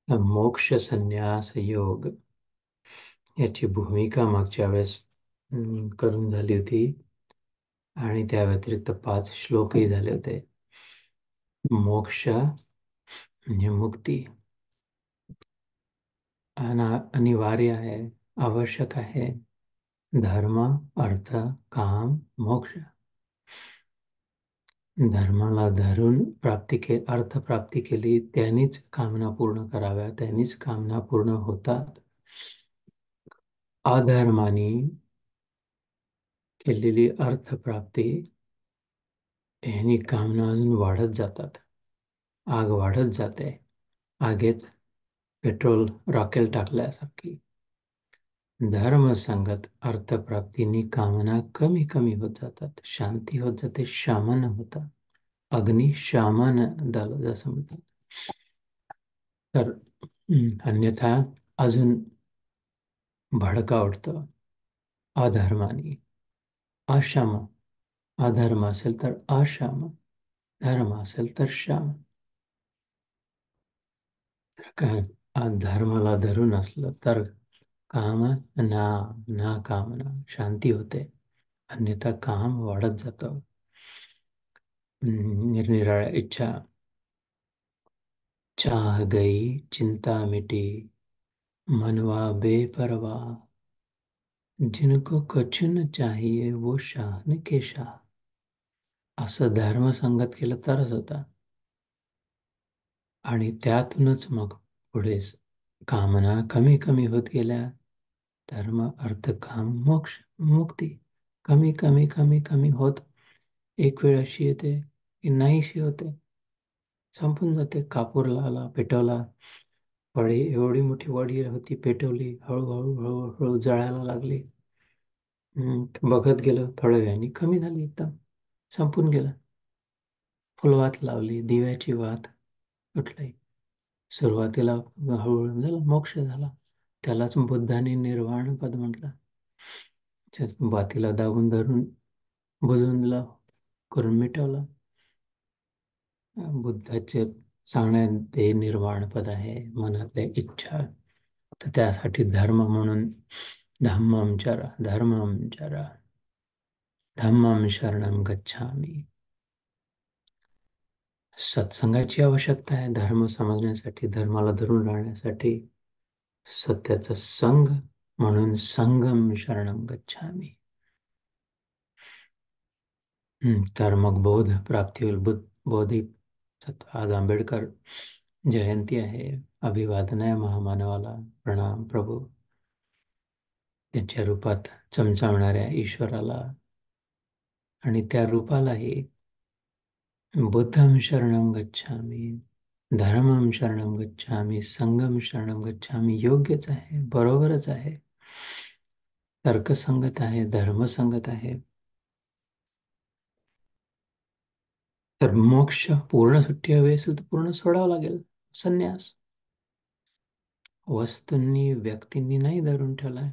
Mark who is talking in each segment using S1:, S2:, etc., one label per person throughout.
S1: मोक्ष संन्यास योग याची भूमिका मागच्या वेळेस करून झाली होती आणि त्या व्यतिरिक्त 5 श्लोकही झाले होते. मोक्ष म्हणजे मुक्ती अनिवार्य आहे, आवश्यक आहे. धर्म, अर्थ, काम, मोक्ष. धर्माला धरून अर्थ प्राप्ती केली, त्यांनीच कामना पूर्ण कराव्या, त्यांनीच कामना पूर्ण होतात. अधर्माने केलेली अर्थप्राप्ती ह्यानी कामना अजून वाढत जातात, आग वाढत जाते. आगीत पेट्रोल रॉकेल टाकल्यासारखी. धर्मसंगत अर्थप्राप्तीनी कामना कमी कमी होत जातात, शांती होत जाते, शमन होतात. अग्नी शमन दल जसं म्हणतात. तर अन्यथा अजून भडका उठतं अधर्माने. अशम, अधर्म असेल तर अशम, धर्म असेल तर शम. काय धर्माला धरून असलं तर काम ना कामना शांती होते, अन्यथा काम वाढत जातं. निरनिराळ्या इच्छा, चाह गई चिंता मिटी, मनवा बेपरवाह, जिनको कुछ न चाहिए वो शाह के शाह. असं धर्मसंगत केलं तरच होता. आणि त्यातूनच मग पुढे कामना कमी कमी होत गेल्या. धर्म, अर्थ, काम, मोक्ष, मुक्ती कमी कमी कमी कमी होत एक वेळ अशी येते की नाहीशी होते, संपून जाते. कापूर लावला, पेटवला, वडी एवढी मोठी वडी होती, पेटवली, हळूहळू हळूहळू जळायला लागली. बघत गेलं, थोड्या वेळाने कमी झाली, एकदम संपून गेलं. फुलवात लावली, दिव्याची वात उठली. सुरुवातीला हळूहळू झाला, मोक्ष झाला. त्यालाच बुद्धाने निर्वाण पद म्हटलं. बातीला दाबून धरून बुजवून दिला, करून मिटवला. बुद्धाचे सांगण्यात हे निर्वाण पद आहे, मनातल्या इच्छा. तर त्यासाठी धर्म म्हणून धम्मं चरा, धर्मं चरा, धम्मं शरणं गच्छामि. सत्संगाची आवश्यकता आहे धर्म समजण्यासाठी, धर्माला धरून राहण्यासाठी. सत्याचा संग म्हणून संगम शरणं गच्छामि. तर मग बोध प्राप्ती होईल. बोधी आज आंबेडकर जयंती आहे. अभिवादन आहे महामानवाला, प्रणाम प्रभू. त्यांच्या रूपात चमचमणाऱ्या ईश्वराला आणि त्या रूपालाही बुद्धं शरणं गच्छामि, धर्मं शरणं गच्छामि, संगम शरणं गच्छामि. योग्यच आहे, बरोबरच आहे, तर्कसंगत आहे, धर्मसंगत आहे. तर मोक्ष पूर्ण सुट्टी हवी असेल तर पूर्ण सोडावं लागेल. संन्यास वस्तूंनी व्यक्तींनी नाही धरून ठेवलाय.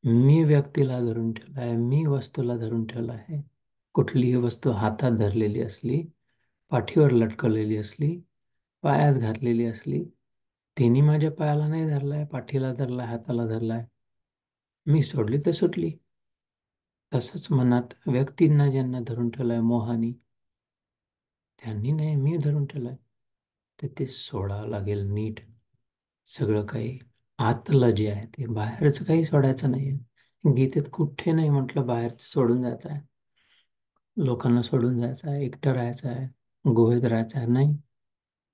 S1: मी व्यक्तीला धरून ठेवलाय, मी वस्तूला धरून ठेवला आहे. कुठलीही वस्तू हातात धरलेली असली, पाठीवर लटकवलेली असली, पायात घातलेली असली, तिने माझ्या पायाला नाही धरलाय, पाठीला धरलाय, हाताला धरलाय, मी सोडली तर सुटली. तसंच मनात व्यक्तींना ज्यांना धरून ठेवलाय मोहानी, त्यांनी नाही, मी धरून ठेवलाय. तर ते सोडावं लागेल नीट. सगळं काही आतलं जे आहे ते, बाहेरचं काही सोडायचं नाहीये. गीतेत कुठे नाही म्हटलं बाहेरचं सोडून जायचं आहे, लोकांना सोडून जायचं आहे, एकटं राहायचं आहे, गुहेत राहायचं आहे. नाही,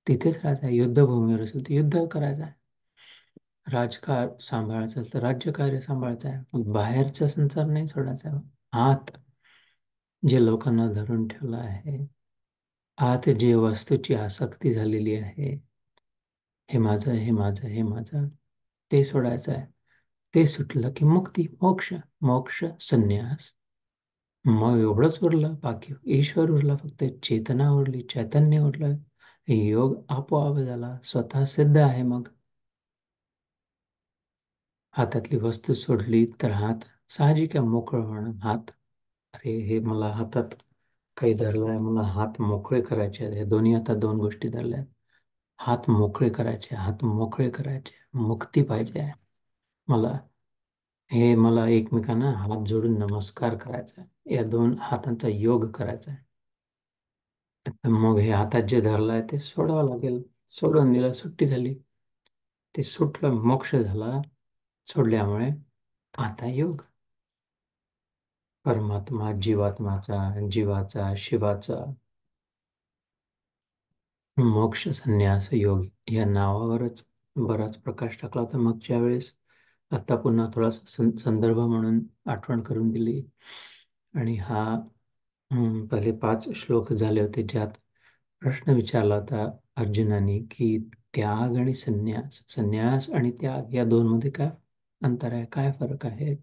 S1: तिथेच राहायचं आहे. युद्धभूमीवर असेल तर युद्ध करायचं आहे, राजकारण सांभाळायचं असेल तर राज्यकार्य सांभाळायचं आहे. पण बाहेरचा संसार नाही सोडायचा आहे. आत जे लोकांना धरून ठेवलं आहे, आत जे वस्तूची आसक्ती झालेली आहे, हे माझं, हे माझं, हे माझं, ते सोडायचं आहे. ते सुटलं की मुक्ती, मोक्ष. मोक्ष संन्यास, मग एवढंच उरलं. बाकी ईश्वर उरला, फक्त चेतना उरली, चैतन्य उरलं. योग आपोआप झाला, स्वतः सिद्ध आहे. मग हातातली वस्तू सोडली तर हात साहजिक आहे मोकळं होणं. हात, अरे हे मला हातात काही धरलंय, मला हात मोकळे करायचे आहेत. हे दोन्ही हातात दोन गोष्टी धरल्या, हात मोकळे करायचे, हात मोकळे करायचे, मुक्ती पाहिजे आहे मला. हे मला एकमेकांना हात जोडून नमस्कार करायचा आहे, या दोन हातांचा योग करायचा आहे. तर मग हे हातात जे धरलं आहे ते सोडावं लागेल. सोडून दिलं, सुट्टी झाली. ते सुटलं, मोक्ष झाला सोडल्यामुळे. आता योग. परमात्मा जीवात्माचा, जीवाचा, शिवाचा मोक्ष संन्यास योग या नावावरच बराच प्रकाश टाकला होता मागच्या वेळेस. आता पुन्हा थोडासा संदर्भ म्हणून आठवण करून दिली. आणि हा पहिले 5 श्लोक झाले होते ज्यात प्रश्न विचारला होता अर्जुनाने की त्याग आणि संन्यास, संन्यास आणि त्याग या दोन मध्ये काय अंतर आहे, काय फरक आहे?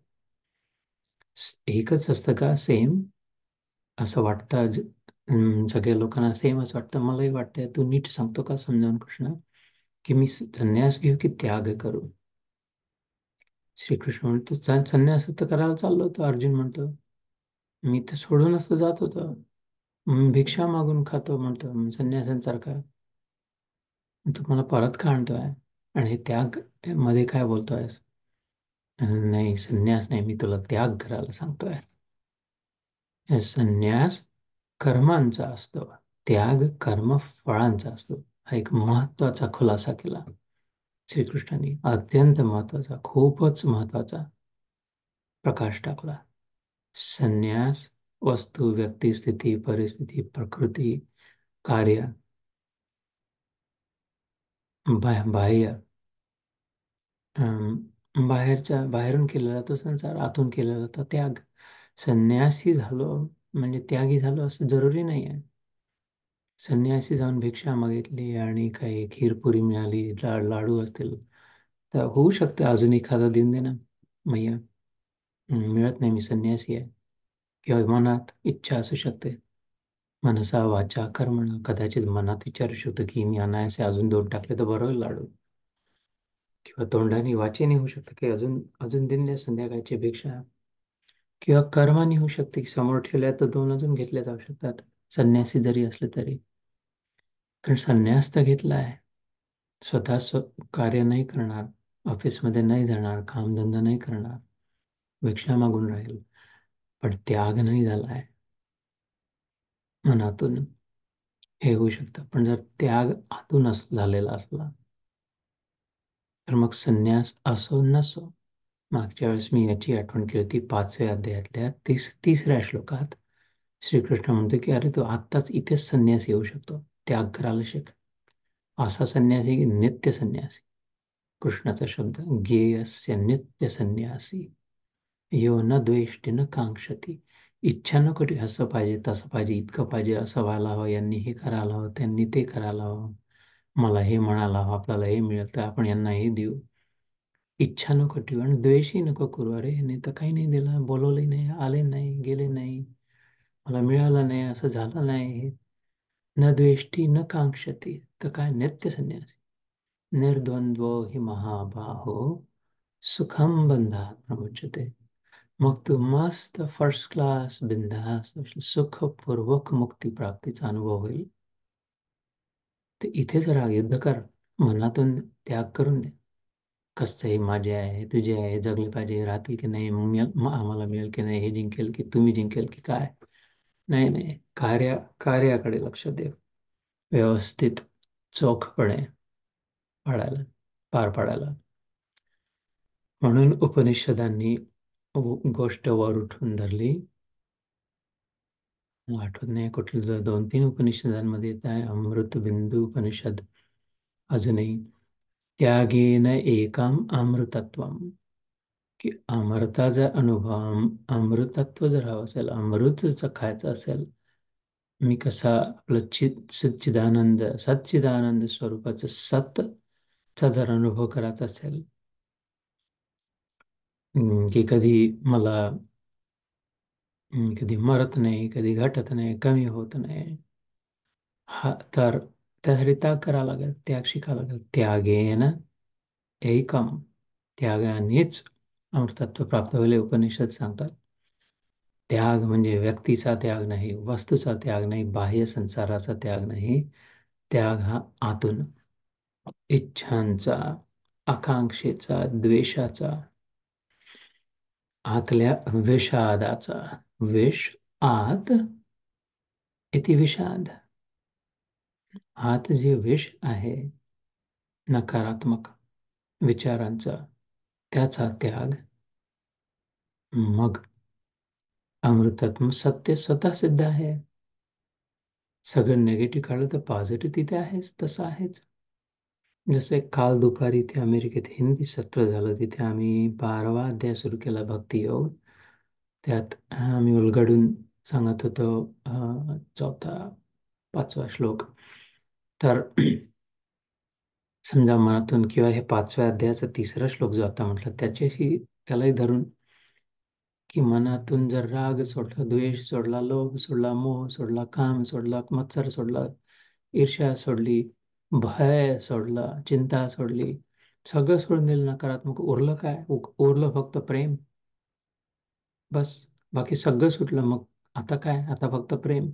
S1: एकच असतं का सेम? असं वाटतं सगळ्या लोकांना सेमच वाटतं. मलाही वाटतंय. तू नीट सांगतो का समजावून कृष्ण, की मी संन्यास घेऊ की त्याग करू? श्रीकृष्ण म्हणतो संन्यास तर करायला चाललो होतो. अर्जुन म्हणतो मी तर सोडूनच तर जात होतो. भिक्षा मागून खातो म्हणतो संन्यासांसारखा. तू मला परत का आणतोय? आणि हे त्याग मध्ये काय बोलतोय? नाही, संन्यास नाही, मी तुला त्याग करायला सांगतोय. संन्यास कर्मांचा असतो, त्याग कर्म फळांचा असतो. हा एक महत्वाचा खुलासा केला श्रीकृष्णांनी. अत्यंत महत्वाचा, खूपच महत्वाचा प्रकाश टाकला. संन्यास वस्तू, व्यक्ती, स्थिती, परिस्थिती, प्रकृती, कार्य, बाह्य, बाहेरून केलेला तो संसार, आतून केलेला तो त्याग. संन्यासी झालो म्हणजे त्यागी झालो असं जरुरी नाही आहे. संन्यासी जाऊन भिक्षा मागितली आणि काही खीरपुरी मिळाली, लाडू असतील तर होऊ शकतं अजून एखादा देऊन दे ना मैया. मिळत नाही, मी संन्यासी आहे. किंवा मनात इच्छा असू शकते, मनसा वाचा कर्मणा, कदाचित मनात विचारू शकतो की मी अनायासे अजून 2 टाकले तर बरं होईल लाडू. किंवा तोंडाने वाचेने होऊ शकतं की अजून अजून दिन द्या संध्याकाळची भिक्षा. किंवा कर्माने होऊ शकते की समोर ठेवल्या तर 2 अजून घेतल्या जाऊ शकतात, संन्यासी जरी असले तरी. कारण संन्यास तर घेतला आहे, स्वतः कार्य नाही करणार, ऑफिसमध्ये नाही जाणार, कामधंदा नाही करणार, भिक्षा मागून राहील, पण त्याग नाही झाला आहे मनातून. हे होऊ शकतं. पण जर त्याग आतून झालेला असला तर मग संन्यास असो नसो. मागच्या वेळेस मी याची आठवण केली होती 5व्या अध्यायातल्या 3ऱ्या श्लोकात श्रीकृष्ण म्हणतो की अरे तू आत्ताच इथेच संन्यास येऊ शकतो, त्याग करायला शिक. असा संन्यासी की नित्य संन्यासी. कृष्णाचा शब्द गेयस्य नित्य संन्यासी यो न द्वेष्टी न कांक्षती. इच्छा नको असं पाहिजे, तसं पाहिजे, इतकं पाहिजे, असं व्हायला हवं, यांनी हे करायला हवं, त्यांनी ते करायला हवं, मला हे म्हणायला हवं, आपल्याला हे मिळेल तर आपण यांना हे देऊ. इच्छा नको ठेवू आणि द्वेषही नको करू. अरे नाही तर काही नाही दिलं, बोलवले नाही, आले नाही, गेले नाही, मला मिळालं नाही, असं झालं नाही. न द्वेष्टी न कांक्षती, तर काय नित्य संन्यासी. निर्द्वंद्व हि महाबाहो सुखम बंधात प्रमुच्यते. मग तू मस्त फर्स्ट क्लास बिंदास सुखपूर्वक मुक्ती प्राप्तीचा अनुभव होईल. ते इथेच राहा, युद्ध कर, मनातून त्याग करून दे. कसंही माझे आहे, तुझे आहे, जगले पाहिजे, राहतील की नाही, आम्हाला मिळेल की नाही, हे जिंकेल की तुम्ही जिंकेल की काय. नाही नाही, कार्याकडे लक्ष दे, व्यवस्थित चोखपणे पाडायला पार पाडायला. म्हणून उपनिषदांनी गोष्ट वर उठून धरली. आठवत नाही कुठलं, 2-3 उपनिषदांमध्ये येत आहे, अमृतबिंदू उपनिषद. अजूनही त्यागेन एकाम अमृतत्वम, की अमृता जर अनुभव, अमृतत्व जर हवं असेल, अमृत खायचं असेल, मी कसा आपलं सच्चिदानंद सच्चिदानंद स्वरूपाचं सतचा जर अनुभव करायचा असेल, की कधी मला कधी मरत नाही, कधी घटत नाही, कमी होत नाही, हा तर त्यासाठी त्याग करावा लागेल, त्याग शिकावा लागेल. त्यागेन एकम, त्यागानेच अमृतत्व प्राप्त होईल उपनिषद सांगतात. त्याग म्हणजे व्यक्तीचा त्याग नाही, वस्तूचा त्याग नाही, बाह्य संसाराचा त्याग नाही. त्याग हा आतून, इच्छांचा, आकांक्षेचा, द्वेषाचा, आतल्या विषादाचा. विष आत इति विषाद. आत जे विष आहे नकारात्मक विचारांचा, त्याचा त्याग. मग अमृतात्म सत्य स्वतः सिद्ध आहे. सगळं नेगेटिव्ह काढलं तर पॉझिटिव्ह तिथे आहेच, तसं आहेच. जसं काल दुपारी इथे अमेरिकेत हिंदी सत्र झालं, तिथे आम्ही 12वा अध्याय सुरू केला, भक्तियोग. त्यात आम्ही उलगडून सांगत होतो चौथा 5वा श्लोक. तर समजा मनातून किंवा हे 5व्या अध्यायाचा 3रा श्लोक जो आता म्हटलं त्याच्याशी त्यालाही धरून की मनातून जर राग सोडला, द्वेष सोडला, लोभ सोडला, मोह सोडला, काम सोडला, मत्सर सोडला, ईर्ष्या सोडली, भय सोडला, चिंता सोडली, सगळं सोडून दिलं नकारात्मक, उरलं काय? उरलं फक्त प्रेम. बस, बाकी सगळं सुटलं. मग आता काय? आता फक्त प्रेम.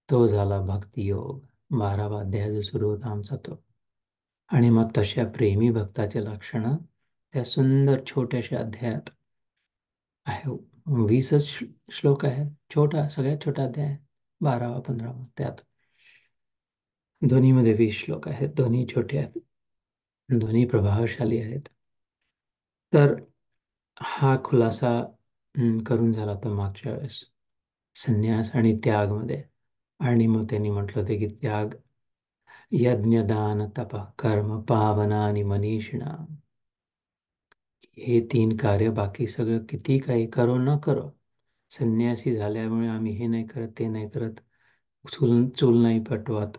S1: तो झाला भक्तियोग. 12वा अध्याय जो सुरू होता आमचा तो. आणि मग तशा प्रेमी भक्ताचे लक्षणं त्या सुंदर छोट्याशा अध्यायात आहे. 20च श्लोक आहेत. छोटा, सगळ्यात छोटा अध्याय, 12वा 15वा. त्यात दोन्हीमध्ये 20 श्लोक आहेत. दोन्ही छोटे आहेत, दोन्ही प्रभावशाली आहेत. तर हा खुलासा करून झाला होता मागच्या वेळेस संन्यास आणि त्यागमध्ये. आणि मग त्यांनी म्हटलं होतं की त्याग यज्ञ दान तप कर्म पावनानि मनीषिणा. हे 3 कार्य, बाकी सगळं किती काही करो न करो, संन्यासी झाल्यामुळे आम्ही हे नाही करत, ते नाही करत, चूल चूल नाही पेटवत,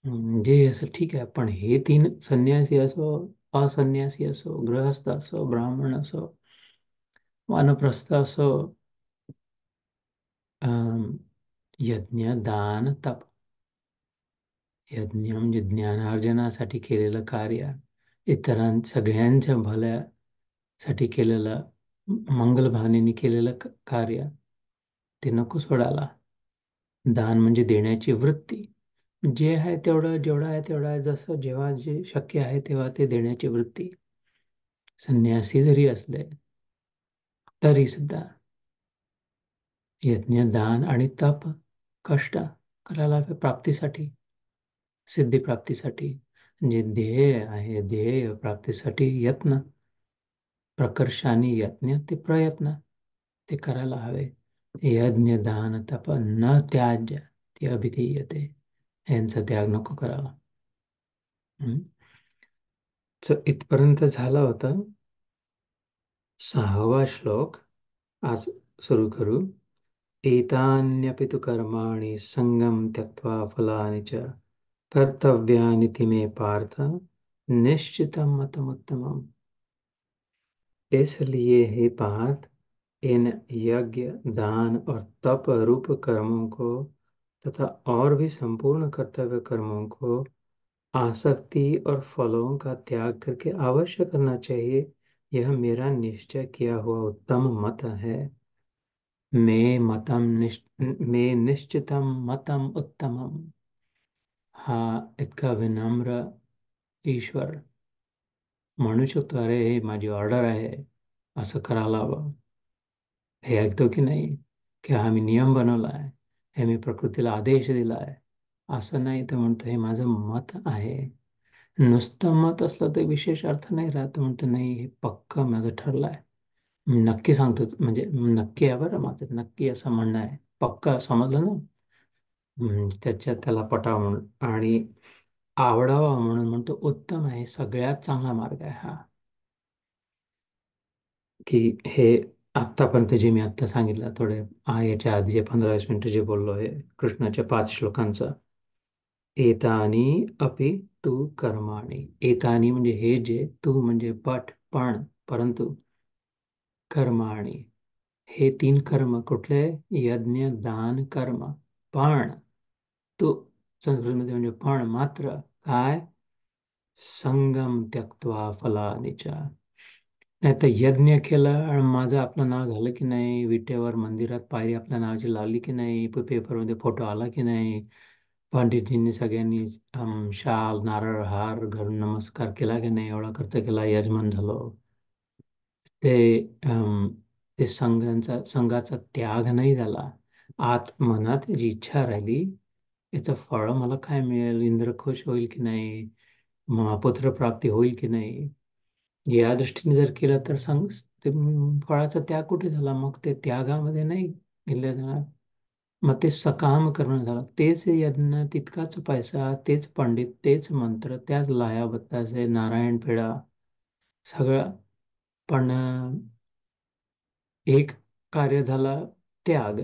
S1: म्हणजे असं ठीक आहे. पण हे 3, संन्यासी असो, असंन्यासी असो, गृहस्थ असो, ब्राह्मण असो, वानप्रस्थ असो, यज्ञ दान तप. यज्ञ म्हणजे ज्ञानार्जनासाठी केलेलं कार्य, सगळ्यांच्या भल्यासाठी केलेलं, मंगलभावनेने केलेलं कार्य, ते नको सोडायला. दान म्हणजे देण्याची वृत्ती, जे आहे तेवढं, जेवढं आहे तेवढं आहे, जसं जेव्हा जे शक्य आहे तेव्हा ते देण्याची वृत्ती. संन्यासी जरी असले तरी सुद्धा यज्ञ दान आणि तप, कष्ट करायला हवे प्राप्तीसाठी, सिद्धी प्राप्तीसाठी. जे ध्येय आहे, ध्येय प्राप्तीसाठी यत्न, प्रकर्षाने यत्न ते प्रयत्न, ते करायला हवे. यज्ञ दान तप न त्याज्य ते अभिधीयते. यांचा त्याग नको करावा. इथपर्यंत झाला होता 6वा श्लोक. आज सुरू करू. एतान्यपि तु कर्माणि संगम त्यक्त्वा फलानि च कर्तव्यानि ति मे पार्थ निश्चितं मतमुत्तमम्. इसलिए हे पार्थ, इन यज्ञ दान और तप रूप कर्मों को तथा और भी संपूर्ण कर्तव्य कर्मों को आसक्ति और फलों का त्याग करके अवश्य करना चाहिए. यह मेरा निश्चय किया हुआ उत्तम मत है. मे निश्चितम मतम उत्तमम. हा इतका विनम्र ईश्वर म्हणू शकतो, अरे हे माझी ऑर्डर आहे, असं करायला हवं. हे ऐकतो की नाही, की हा मी नियम बनवला आहे, हे मी प्रकृतीला आदेश दिला आहे, असं नाही. तर म्हणतो हे माझं मत आहे. नुसतं मत असलं तर विशेष अर्थ नाही राहत. म्हणतो नाही, हे पक्क माझं ठरलं आहे, मी नक्की सांगतो, म्हणजे नक्की आहे बरं, माझं नक्की असं म्हणणं आहे, पक्क, समजलं ना. त्याला पटावं म्हणून आणि आवडावा म्हणून म्हणतो उत्तम आहे, सगळ्यात चांगला मार्ग आहे हा. की हे आत्तापर्यंत जे मी आत्ता सांगितलं, थोडे याच्या आधी जे 15-20 मिनिटं जे बोललो आहे कृष्णाच्या 5 श्लोकांचं. एतानी अपि तू कर्माणी. एतानी म्हणजे हे जे, तू म्हणजे पण, परंतु, कर्माणी हे 3 कर्म कुठले? यज्ञ दान कर्म. पण तू, संस्कृतमध्ये म्हणजे पण, मात्र काय? संगम त्यक्त्वा फलानिचा. नाही तर यज्ञ केलं आणि माझं आपलं नाव झालं की नाही, विटेवर मंदिरात पायरी आपल्या नावाची लावली की नाही, पेपरमध्ये फोटो आला की नाही, पंडितजींनी सगळ्यांनी शाल नारळ हार घालून नमस्कार केला की नाही, एवढा खर्च केला, यजमान झालो. ते अम, ते संघाचा त्याग नाही झाला. आत मनात जी इच्छा राहिली, याचं फळ मला काय मिळेल, इंद्र खुश होईल की नाही, पुत्रप्राप्ती होईल की नाही, या दृष्टीने जर केलं तर ते फळाचा त्याग कुठे झाला? मग ते त्यागामध्ये नाही गेले जाणार. मग ते सकाम करणं झालं. तेच यज्ञ, तितकाच पैसा, तेच पंडित, तेच मंत्र, त्याच लाया बत्तासे, नारायण पेढा सगळं. पण एक कार्य झाला त्याग,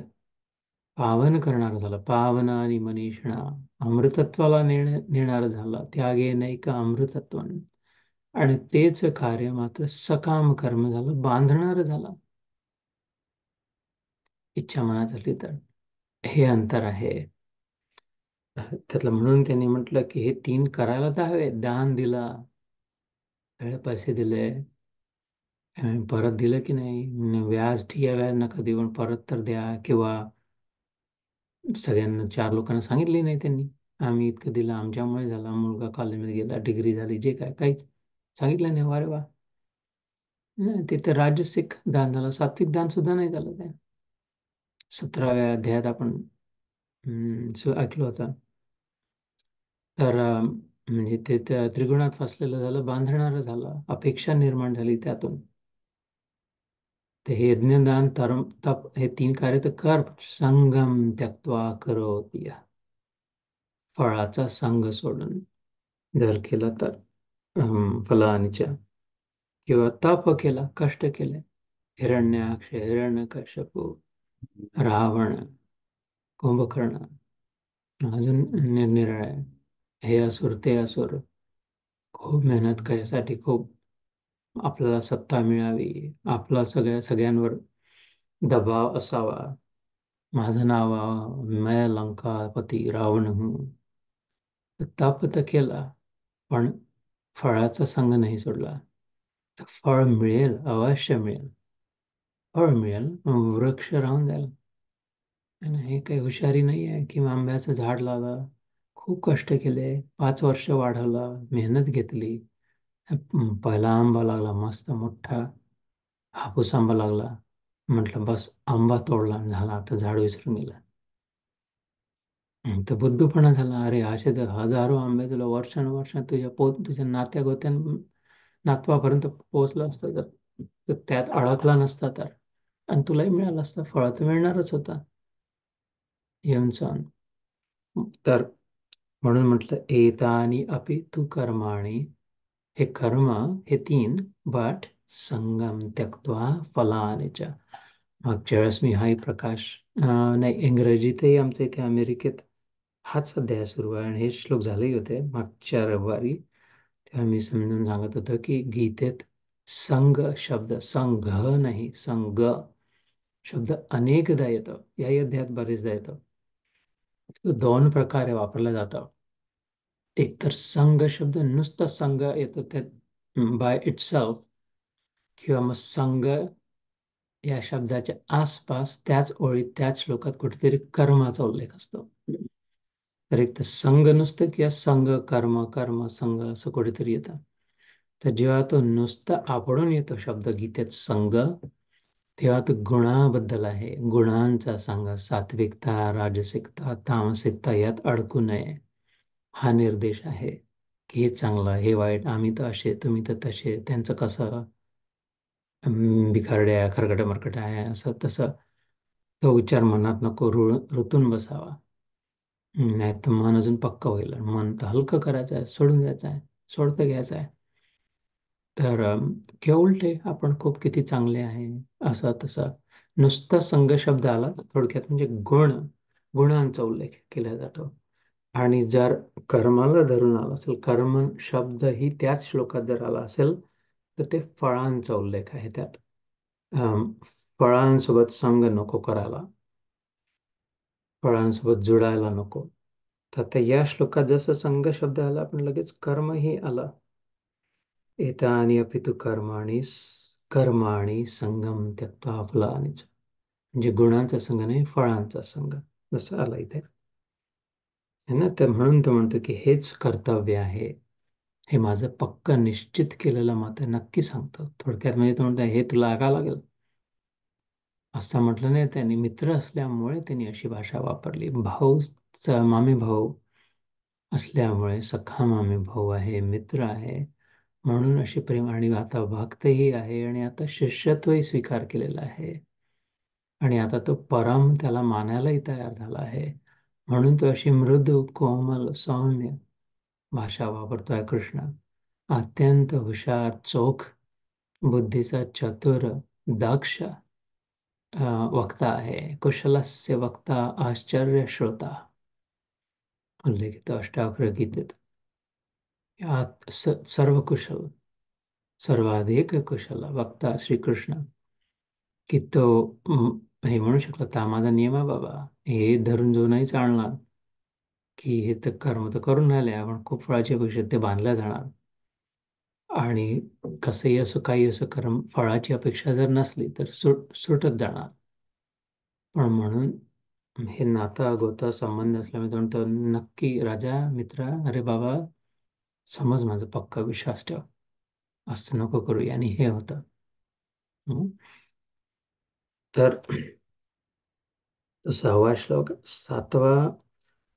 S1: पावन करणार झालं, पावन आणि मनीषणा, अमृतत्वाला नेणार झाला, त्यागे नाही का अमृतत्व. आणि तेच कार्य मात्र सकाम कर्म झालं, बांधणार झालं, इच्छा मनात असली तर. हे अंतर आहे त्यातलं. म्हणून त्यांनी म्हटलं की हे तीन करायला तर हवे. दान दिला, सगळे पैसे दिले, परत दिलं की नाही, व्याज ठीक आहे, व्याज नका देऊ पण परत तर द्या. किंवा सगळ्यांना, चार लोकांना सांगितले नाही त्यांनी, आम्ही इतकं दिलं, आमच्यामुळे झाला, मुलगा कॉलेजमध्ये गेला, डिग्री झाली, जे काय काहीच सांगितलं नाही. वारे वा, नाही ते तर राजसिक दान झालं, सात्विक दान सुद्धा नाही झालं. ते 17व्या अध्यायात आपण ऐकलं होतं. तर म्हणजे ते त्या त्रिगुणात फसलेलं झालं, बांधणारं झालं, अपेक्षा निर्माण झाली त्यातून. ते हे यज्ञदान तप हे तीन कार्य तर कर, संगम त्यक्त्वा करोति, फळाचा संग सोडून जर केलं तर फलानिच्या. किंवा तप केला, कष्ट केले, हिरण्याक्ष, हिरण्यकश्यपू, रावण, कुंभकर्ण, अजून निरनिराळे हे असुर ते असुर, खूप मेहनत करायसाठी, खूप आपल्याला सत्ता मिळावी, आपला सगळ्यांवर दबाव असावा, माझं नाव मैं लंकापती रावण हूं. तप तर केला, पण फळाचा संग नाही सोडला. फळ मिळेल, अवश्य मिळेल, फळ मिळेल, वृक्ष राहून जाईल. आणि हे काही हुशारी नाही आहे की आंब्याचं झाड लावलं, खूप कष्ट केले, 5 वर्ष वाढवलं, मेहनत घेतली, पहिला आंबा लागला मस्त मोठा, हापूस आंबा लागला, म्हटलं बस आंबा तोडला झाला, आता झाड विसरून गेला. तर बुद्धूपणा झाला. अरे असे तर हजारो आंबे तुला वर्षानुवर्ष तुझ्या नात्या गोत्या नातवापर्यंत पोहोचलं असतं तर, त्यात अडकला नसता तर, आणि तुलाही मिळालं असतं, फळ तर मिळणारच होता येऊन सण. तर म्हणून म्हटलं एतानी अपि तू कर्माणी, हे कर्म हे तीन, बट संगम त्यक्त्वा फलानि च. मागच्या वेळेस मी हाही प्रकाश नाही, इंग्रजीतही आमच्या इथे अमेरिकेत हाच अध्याय सुरू आहे आणि हे श्लोक झालेही होते मागच्या रविवारी. तेव्हा मी समजून सांगत होतो की गीतेत संघ शब्द, संघ नाही, संघ शब्द अनेकदा येतो, याही अध्यायात बरेचदा येतो. तो दोन प्रकारे वापरला जातो. एक तर संघ शब्द नुसता संघ येतो त्यात बाय इटसेल्फ, किंवा मग संघ या शब्दाच्या आसपास त्याच ओळीत त्याच श्लोकात कुठेतरी कर्माचा उल्लेख असतो. तर एक तर संघ नुसतं किंवा संघ कर्म, कर्म संघ असं कुठेतरी येतं. तर जेव्हा तो नुसता आपडून येतो शब्द गीतेत संघ, तेव्हा तो गुणाबद्दल आहे. गुणांचा संघ, सात्विकता, राजसिकता, तामसिकता यात अडकू नये, हा निर्देश आहे. की हे चांगलं, हे वाईट, आम्ही तर असे, तुम्ही तर तसे, त्यांचं कसं भिकारड्या खरकट मरकट आहे, असं तसं तो विचार मनात नको रुतून बसावा. नाही तर मन अजून पक्क होईल. मन तर हलकं करायचं आहे, सोडून द्यायचं आहे, सोडतं घ्यायचं आहे. तर किंवा उलटे आपण खूप किती चांगले आहे असं तसं, नुसता संघ शब्द आला थोडक्यात म्हणजे गुणांचा उल्लेख केला जातो. आणि जर कर्माला धरून आला असेल, कर्म शब्द ही त्याच श्लोकात जर आला असेल, तर ते फळांचा उल्लेख आहे त्यात. अम, फळांसोबत संग नको करायला, फळांसोबत जुडायला नको. तर आता या श्लोकात जसं संघ शब्द आला, आपण लगेच कर्मही आला. एतानि अपि तु कर्माणि कर्माणि संगम त्यक्त्वा फलानि च. म्हणजे गुणांचा संघ नाही, फळांचा संघ जसं आला इथे. है ना. तर म्हणून तो म्हणतो की हेच कर्तव्य आहे, हे माझं पक्क निश्चित केलेलं मत आहे, नक्की सांगतो. थोडक्यात म्हणजे तो म्हणतो हे तुला ऐकावं लागेल असं म्हटलं नाही त्यांनी. मित्र असल्यामुळे त्यांनी अशी भाषा वापरली. मामे भाऊ असल्यामुळे, सखा मामे भाऊ आहे, मित्र आहे, म्हणून अशी प्रेम. आणि आता भक्तही आहे आणि आता शिष्यत्वही स्वीकार केलेला आहे आणि आता तो परम त्याला मानायलाही तयार झाला आहे. म्हणून तो अशी मृदू कोमल सौम्य भाषा वापरतोय कृष्ण. अत्यंत हुशार, चोख बुद्धीचा, चतुर, दक्ष वक्ता आहे. कुशलस्य वक्ता आश्चर्य श्रोता उल्लेखित अष्टावक्र गीतेत. यात सर्व कुशल, सर्वाधिक कुशल वक्ता श्रीकृष्ण, की तो हे म्हणू शकला तर माझा नियम आहे बाबा, हे धरून जो नाही चालणार, की हे तर कर्म तर करून राहिले आपण, खूप फळाची अपेक्षा ते बांधल्या जाणार. आणि कसंही असं काही असं कर्म फळाची अपेक्षा जर नसली तर सुटत जाणार. पण म्हणून हे नाता गोता संबंध असल्यामुळे तो म्हणतो नक्की राजा मित्रा, अरे बाबा समज, माझा पक्का विश्वास ठेव, असं नको करू. आणि हे होतं. हं? तर तो 6वा श्लोक. 7वा.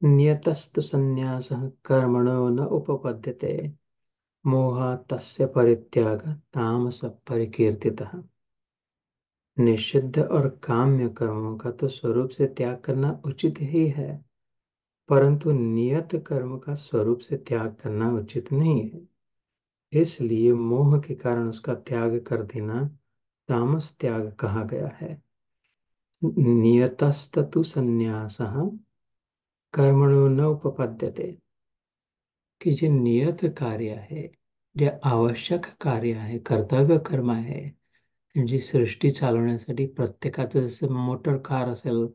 S1: नियतस्तु संन्यासः कर्मणो न उपपद्यते मोहात् तस्य परित्याग तामस परिकीर्तितः. निषिद्ध और काम्य कर्मों का तो स्वरूप से त्याग करना उचित ही है, परंतु नियत कर्म का स्वरूप से त्याग करना उचित नहीं है। इसलिए मोह के कारण उसका त्याग कर देना तामस त्याग कहा गया है। नियतस्तु संन्यासः कर्मणो न उपपद्यते, की जे नियत कार्य आहे, जे आवश्यक कार्य आहे, कर्तव्य कर्म आहे, जी सृष्टी चालवण्यासाठी प्रत्येकाचं, जसं मोटर कार असेल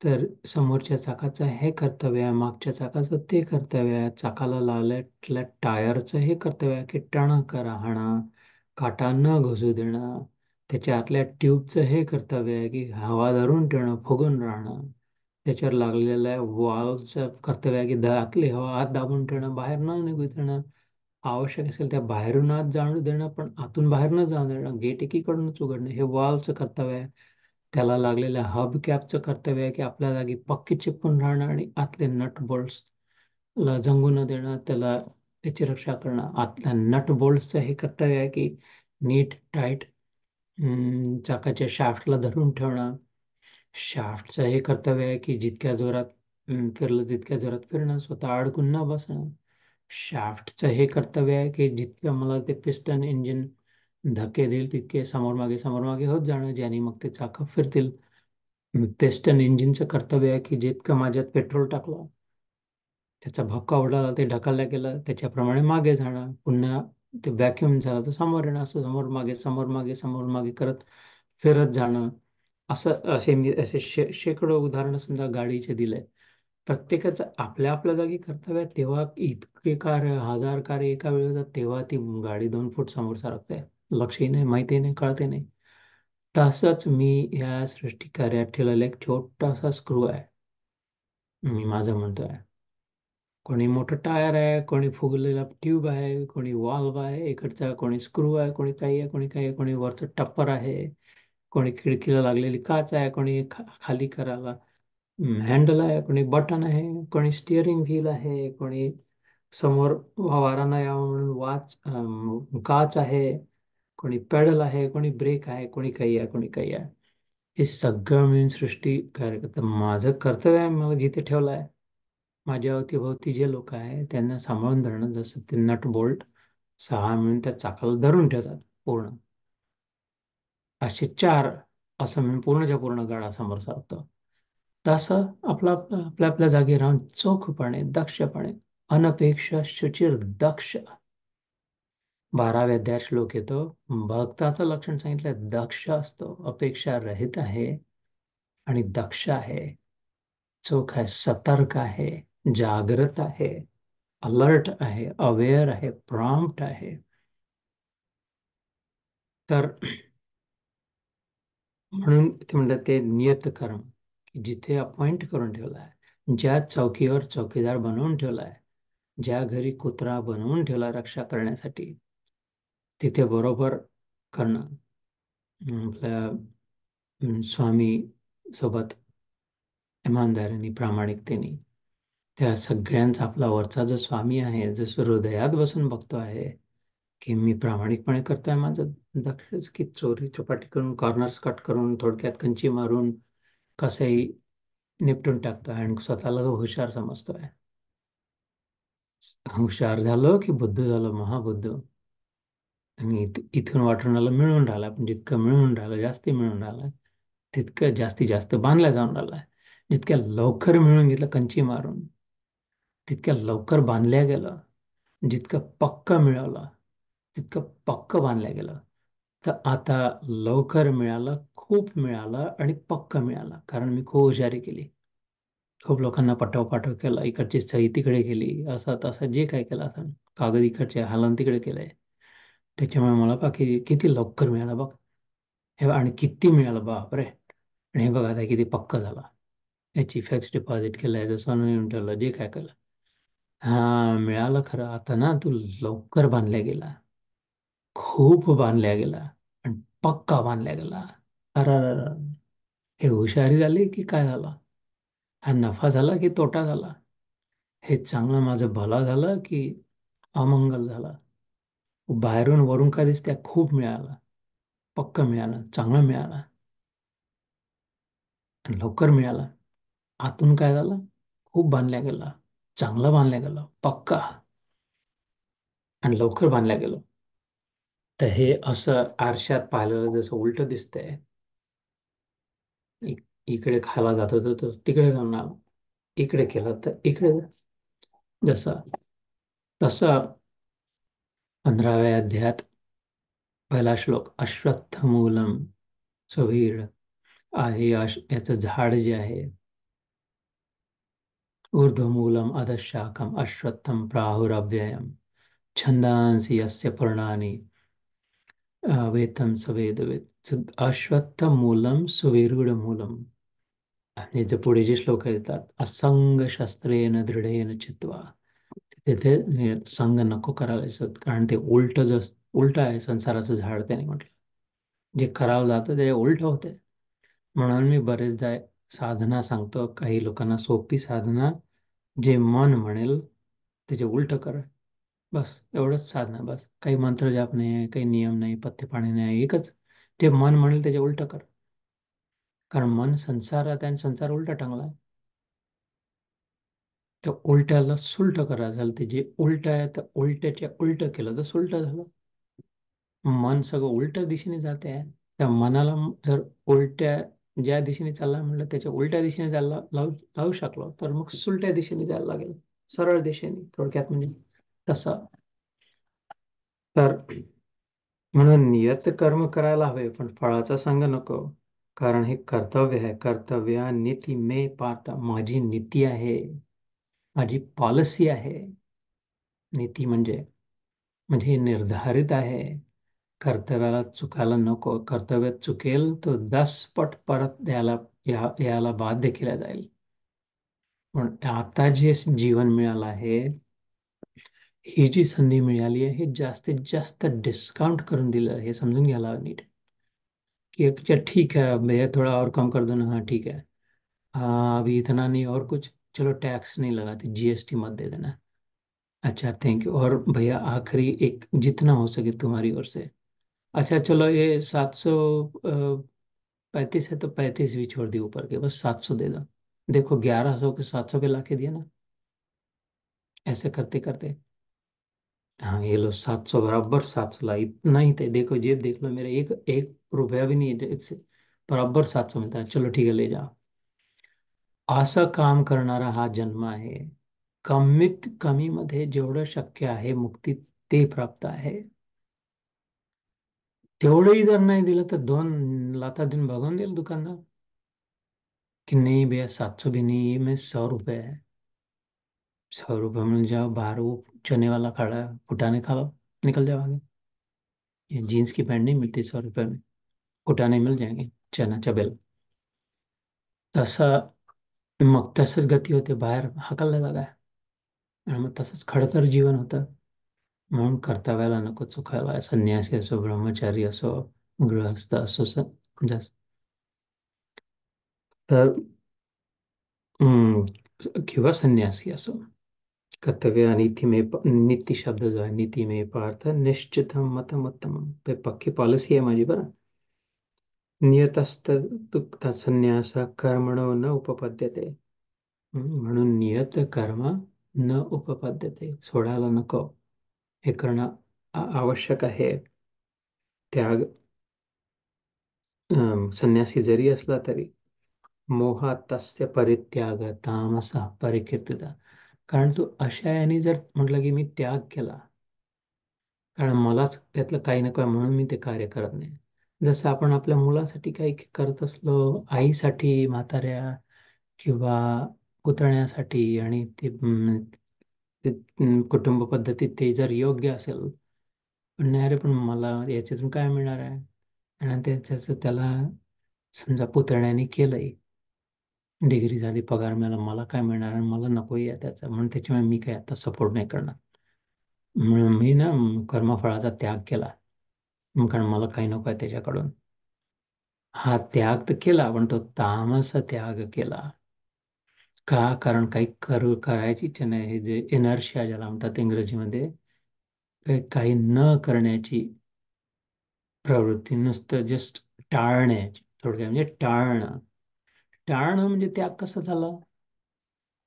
S1: तर समोरच्या चाकाचं हे कर्तव्य आहे, मागच्या चाकाचं ते कर्तव्य आहे, चाकाला लावलेल्या टायरचं हे कर्तव्य आहे की टणक करा हाणा, काटा न घुसू देणं. त्याच्या आतल्या ट्यूबचं हे कर्तव्य आहे की हवा धरून ठेवणं, फुगून राहणं. त्याच्यावर लागलेल्या वॉल्वचं कर्तव्य आहे की आतली हवा आत दाबून ठेवणं, बाहेर न निघू देणं. आवश्यक असेल त्या बाहेरून आत जाणू देणं, पण आतून बाहेर न जाणू देणं. गेट एकीकडूनच उघडणं हे वॉल्वचं कर्तव्य आहे. त्याला लागलेल्या हब कॅपचं कर्तव्य आहे की आपल्या जागी पक्की चिपकून राहणं आणि आतले नट बोल्ट्स ला जंगू न देणं, त्याला त्याची रक्षा करणं. आतल्या नट बोल्ट्सचं हे कर्तव्य आहे की नीट टाईट चाकाच्या शाफ्टला धरून ठेवणं. शाफ्टचं हे कर्तव्य आहे की जितक्या जोरात फिरलं तितक्या जोरात फिरणं, स्वतः अडकून न बसणं. शाफ्टचं हे कर्तव्य आहे की जितकं मला ते पिस्टन इंजिन धक्के देईल तितके समोर मागे होत जाणं, ज्याने मग ते चाकं फिरतील. पिस्टन इंजिनचं कर्तव्य आहे की जितकं माझ्यात पेट्रोल टाकलं, त्याचा भक्का उडाला, ते ढकलल्या गेलं, त्याच्याप्रमाणे मागे जाणं. पुन्हा ते व्हॅक्युम झालं तर समोर येणं, असं समोर मागे समोर मागे करत फिरत जाणं. असे मी असे शेकडो उदाहरणं समजा गाडीचे दिले. प्रत्येकाचं आपल्या आपल्या जागी कर्तव्य आहे. तेव्हा इतके कार्य, हजार कार्य एका वेळी होतात, तेव्हा ती गाडी 2 फूट समोर सरकते. लक्षही नाही, माहिती नाही, कळते नाही. तसंच मी या सृष्टी कार्यात ठेवलेला एक छोटासा स्क्रू आहे, मी माझं म्हणतोय. कोणी मोठं टायर आहे, कोणी फुगलेला ट्यूब आहे, कोणी वाल्व आहे इकडचा, कोणी स्क्रू आहे, कोणी काही आहे, कोणी काही आहे, कोणी वरचं टप्पर आहे, कोणी खिडकीला लागलेली काच आहे, कोणी खाली करायला हँडल आहे, कोणी बटन आहे, कोणी स्टिअरिंग व्हील आहे, कोणी समोर वारा नाही यावं म्हणून काच आहे, कोणी पेडल आहे, कोणी ब्रेक आहे, कोणी काही आहे, कोणी काही आहे. हे सगळं मिळून सृष्टी कार्य करतं. माझं कर्तव्य आहे, मला जिथे ठेवलं आहे, माझ्या अवतीभोवती जे लोक आहेत त्यांना सांभाळून धरणं. जसं ते नट बोल्ट 6 मिळून त्या चाकाला धरून ठेवतात पूर्ण, असे 4 असं म्हणून पूर्णच्या पूर्ण गाडा समोर सरकतो. तसं आपल्या आपल्या जागी राहून चोखपणे, दक्षपणे, अनपेक्ष शुचिर दक्ष. 12व्या अध्याय श्लोक येतो. भक्ताचं लक्षण सांगितलं, दक्ष असतो, अपेक्षा रहित आहे आणि दक्ष आहे, चोख आहे, सतर्क आहे, जागृत आहे, अलर्ट आहे, अवेअर आहे, प्रॉम्प्ट आहे. तर म्हणून ते म्हणतात ते नियत कर्म, की जिथे अपॉइंट करून ठेवलं आहे ज्या चौकीवर चौकीदार बनवून ठेवलाय, ज्या घरी कुत्रा बनवून ठेवला रक्षा करण्यासाठी, तिथे बरोबर करणं. आपल्या स्वामी सोबत इमानदारीने, प्रामाणिकतेने, त्या सगळ्यांचा आपला वरचा जो स्वामी आहे, जसं हृदयात बसून बघतो आहे की मी प्रामाणिकपणे करतोय माझं दक्षच, की चोरी चपाटी करून, कॉर्नर्स कट करून, थोडक्यात कंची मारून कसंही निपटून टाकतोय आणि स्वतःला हुशार समजतोय. हुशार झालो की बुद्ध झालो, महाबुद्ध. आणि इथून वाटून आलं मिळून राहिला, पण जितकं मिळून राहिलं, जास्ती मिळून राहिलं, तितकं जास्तीत जास्त बांधल्या जाऊन राहिलाय. जितक्या लवकर मिळून घेतलं कंची मारून, तितक्या लवकर बांधल्या गेलं. जितकं पक्क मिळवलं, तितकं पक्क बांधल्या गेलं. तर आता लवकर मिळालं, खूप मिळालं आणि पक्क मिळालं, कारण मी खूप हुशारी केली. खूप लोकांना पाठव केला, इकडची सही तिकडे केली, असं तसं जे काय केलं असं कागद इकडचे हलन तिकडे केलंय. त्याच्यामुळे मला बाकी किती लवकर मिळालं बघ. हे बघ, आणि किती मिळालं बापरे. आणि हे बघ आता किती पक्क झाला. याची फिक्स डिपॉझिट केलं, याचं सोनं येऊन ठेवलं, जे काय केलं. हा मिळालं खरं. आता ना तू लवकर बांधल्या गेला, खूप बांधल्या गेला आणि पक्का बांधल्या गेला. अरे हे हुशारी झाली की काय झालं? हा नफा झाला की तोटा झाला? हे चांगलं माझं भलं झालं की अमंगल झालं? बाहेरून वरून काय दिसतंय? खूप मिळालं, पक्क मिळालं, चांगलं मिळालं आणि लवकर मिळालं. आतून काय झालं? खूप बांधल्या गेला, चांगलं बांधल्या गेलं, पक्का आणि लवकर बांधल्या गेलं. तर हे असं आरशात पाहिलेलं जसं उलट दिसतंय. इकडे खायला जात होतं तर तिकडे जाणार, इकडे केलं तर इकडे जसं तसं. 15व्या अध्यायात पहिला श्लोक, अश्वत्थमूलम सुवीर आहे. याचं झाड जे आहे, ऊर्ध्वमूलम अधशाखम अश्वत्थम प्राहुरव्ययम छंदांसी यस्य पर्णानि वेतम सवेद अश्वत्थमूलम सुविरूढ मूलम. आणि याच्या पुढे जे श्लोक येतात, असंग शस्त्रेन दृढेन चित्वा, तिथे संग नको करायला, कारण ते उलट आहे संसाराचं झाड, त्याने म्हटलं. जे करावं जातं ते उलट होते. म्हणून मी बरेचदा साधना सांगतो काही लोकांना, सोपी साधना, जे मन म्हणेल त्याचे उलट कर. बस एवढंच साधना. बस काही मंत्र जाप नाही आहे, काही नियम नाही, पथ्य पाणी नाही, एकच ते मन म्हणेल त्याचे उलट कर. कारण मन संसारात आहे आणि संसार उलटा टांगला आहे. त्या उलट्याला सुलट करायचं झालं, ते जे उलट आहे तर उलट्याच्या उलट केलं तर सुलट झालं. मन सगळं उलट दिशेने जाते आहे. त्या मनाला जर उलट्या ज्या दिशेने चालला म्हणलं त्याच्या उलट्या दिशेने जायला लावू शकलो तर मग सुलट्या दिशेने जायला लागेल, सरळ दिशेने, थोडक्यात म्हणजे तसं. तर म्हणून नियत कर्म करायला हवे, पण फळाचा संग नको. कारण हे कर्तव्य आहे. कर्तव्य नीती मे पार्थ, माझी नीती आहे, माझी पॉलिसी आहे. नीती म्हणजे म्हणजे हे निर्धारित आहे. कर्तव्याला चुकायला नको. कर्तव्य चुकेल तो 10 पट परत यायला बाध्य केला जाईल. पण आता जे जीवन मिळालं आहे, ही जी संधी मिळाली आहे, हे जास्तीत जास्त डिस्काउंट करून दिलं, हे समजून घ्यायला हवं नीट. कि अच्छा ठीक है भैया, थोड़ा और कम कर दो ना, हाँ ठीक है, हाँ अभी इतना नहीं और कुछ, चलो टैक्स नहीं लगाते, जीएसटी मत दे देना, अच्छा थैंक यू, और भैया आखिरी एक जितना हो सके तुम्हारी ओर से, अच्छा चलो ये 735 है तो 35 भी छोड़ दी ऊपर के, बस 700 दे दो। देखो 1100 के 700 पे लाके दिया ना, ऐसे करते करते, हाँ ये लो 700, बराबर 700 ला, इतना ही थे, देखो जेब देख लो मेरे, एक एक रुपया भी नहीं है इससे, बराबर 700 मिलता है, चलो ठीक है ले जाओ। असं काम करणारा हा जन्म आहे. कमीत कमी मध्ये जेवढं शक्य आहे मुक्ती ते प्राप्त आहे. तेवढंही जर नाही दिलं तर 2 लाथा देऊन भगवून देईल दुकानदार, कि नहीं भैया 700 भी नहीं, ये मैं 100 रुपये है, 100 रुपये मिल जाओ बाहर, वो चने वाला खड़ा है, फुटाने खा लो, निकल जाओ आगे। ये जीन्स की पैंट नहीं मिलती 100 रुपये में, फुटाने मिल जाएंगे, चना चबेल। तसा मग तसंच गती होते, बाहेर हाकलला जागा आहे. आणि मग तसंच खडतर जीवन होतं. म्हणून कर्तव्याला नको चुकायला, संन्यासी असो, ब्रह्मचारी असो, गृहस्थ असो, तर किंवा संन्यासी असो, कर्तव्य नीति में, नीति शब्द जो आहे, नीति में पार्थ निश्चितम मतम उत्तमम, ते पक्की पॉलिसी आहे माझी बरं. नियतस्तु संन्यास कर्मणो न उपपद्यते. म्हणून नियत कर्म न उपपद्यते, सोडायला नको, हे करणं आवश्यक आहे. त्याग संन्यासी जरी असला तरी मोहा तस्य परित्याग तामसा परिकीर्तिता. कारण तू अशा याने जर म्हटलं की मी त्याग केला, कारण मलाच त्यातलं काही नको आहे म्हणून मी ते कार्य करत नाही. जसं आपण आपल्या मुलासाठी काही करत असलो, आईसाठी, म्हाताऱ्या किंवा पुतण्यासाठी, आणि ते ते, कुटुंब पद्धतीत ते जर योग्य असेल, पण नाही रे, पण मला याच्यातून काय मिळणार आहे, आणि त्याचं त्याला समजा पुतण्याने केलंय, डिग्री झाली, पगार मिळाला, मला काय मिळणार आणि मला नकोही आहे त्याचं, म्हणून त्याच्यामुळे मी काय आता सपोर्ट नाही करणार. म्हणून मी ना कर्मफळाचा त्याग केला, कारण मला काही नको आहे त्याच्याकडून. हा त्याग तर केला, पण तो तामस त्याग केला का? कारण काही करायची इच्छा नाही. हे जे इनर्शिया ज्याला म्हणतात इंग्रजीमध्ये, काही न करण्याची प्रवृत्ती, नुसतं जस्ट टाळण्याची, थोडक्यात म्हणजे टाळणं. टाळणं म्हणजे त्याग कसा झाला?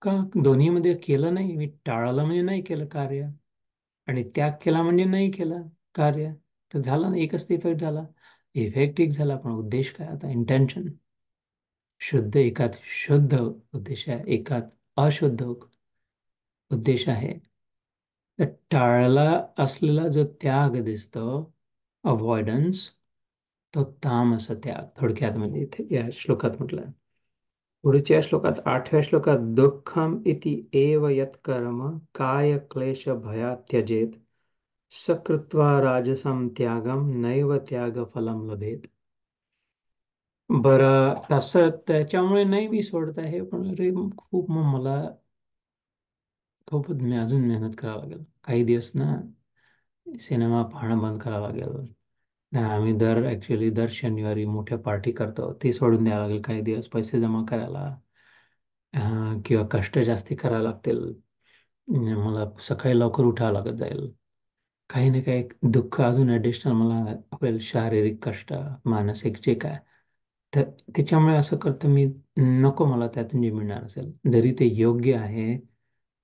S1: का दोन्हीमध्ये केलं नाही, मी टाळलं म्हणजे नाही केलं कार्य, आणि त्याग केला म्हणजे नाही केलं कार्य, तर झाला ना, एकच इफेक्ट झाला. इफेक्ट एक झाला, पण उद्देश काय आता? इंटेन्शन शुद्ध, एकात शुद्ध उद्देश आहे, एकात अशुद्ध उद्देश आहे. तर टाळला असलेला जो त्याग दिसतो, अवॉइडन्स, तो तामस त्याग थोडक्यात, म्हणजे इथे या श्लोकात म्हटलं. पुढच्या श्लोकात, 8व्या श्लोकात, दुःखम इति एव यत् कर्म काय क्लेश भया त्यजेत सकृत्वा राजसम त्यागम नैव त्याग फलम लभेत. बरं, तसं त्याच्यामुळे नाही मी सोडत आहे, पण अरे खूप, मग मला खूपच मी अजून मेहनत करावं लागेल, काही दिवस ना सिनेमा पाहणं बंद करावं लागेल. नाही, आम्ही दर शनिवारी मोठ्या पार्टी करतो, ती सोडून द्यावं लागेल काही दिवस, पैसे जमा करायला, किंवा कष्ट जास्ती करायला लागतील. मला सकाळी लवकर उठावं लागत जाईल, काही ना काही दुःख अजून ॲडिशनल मला होईल, शारीरिक कष्ट, मानसिक, जे काय. तर त्याच्यामुळे असं करतो मी, नको मला त्यातून जे मिळणार असेल, जरी ते योग्य आहे,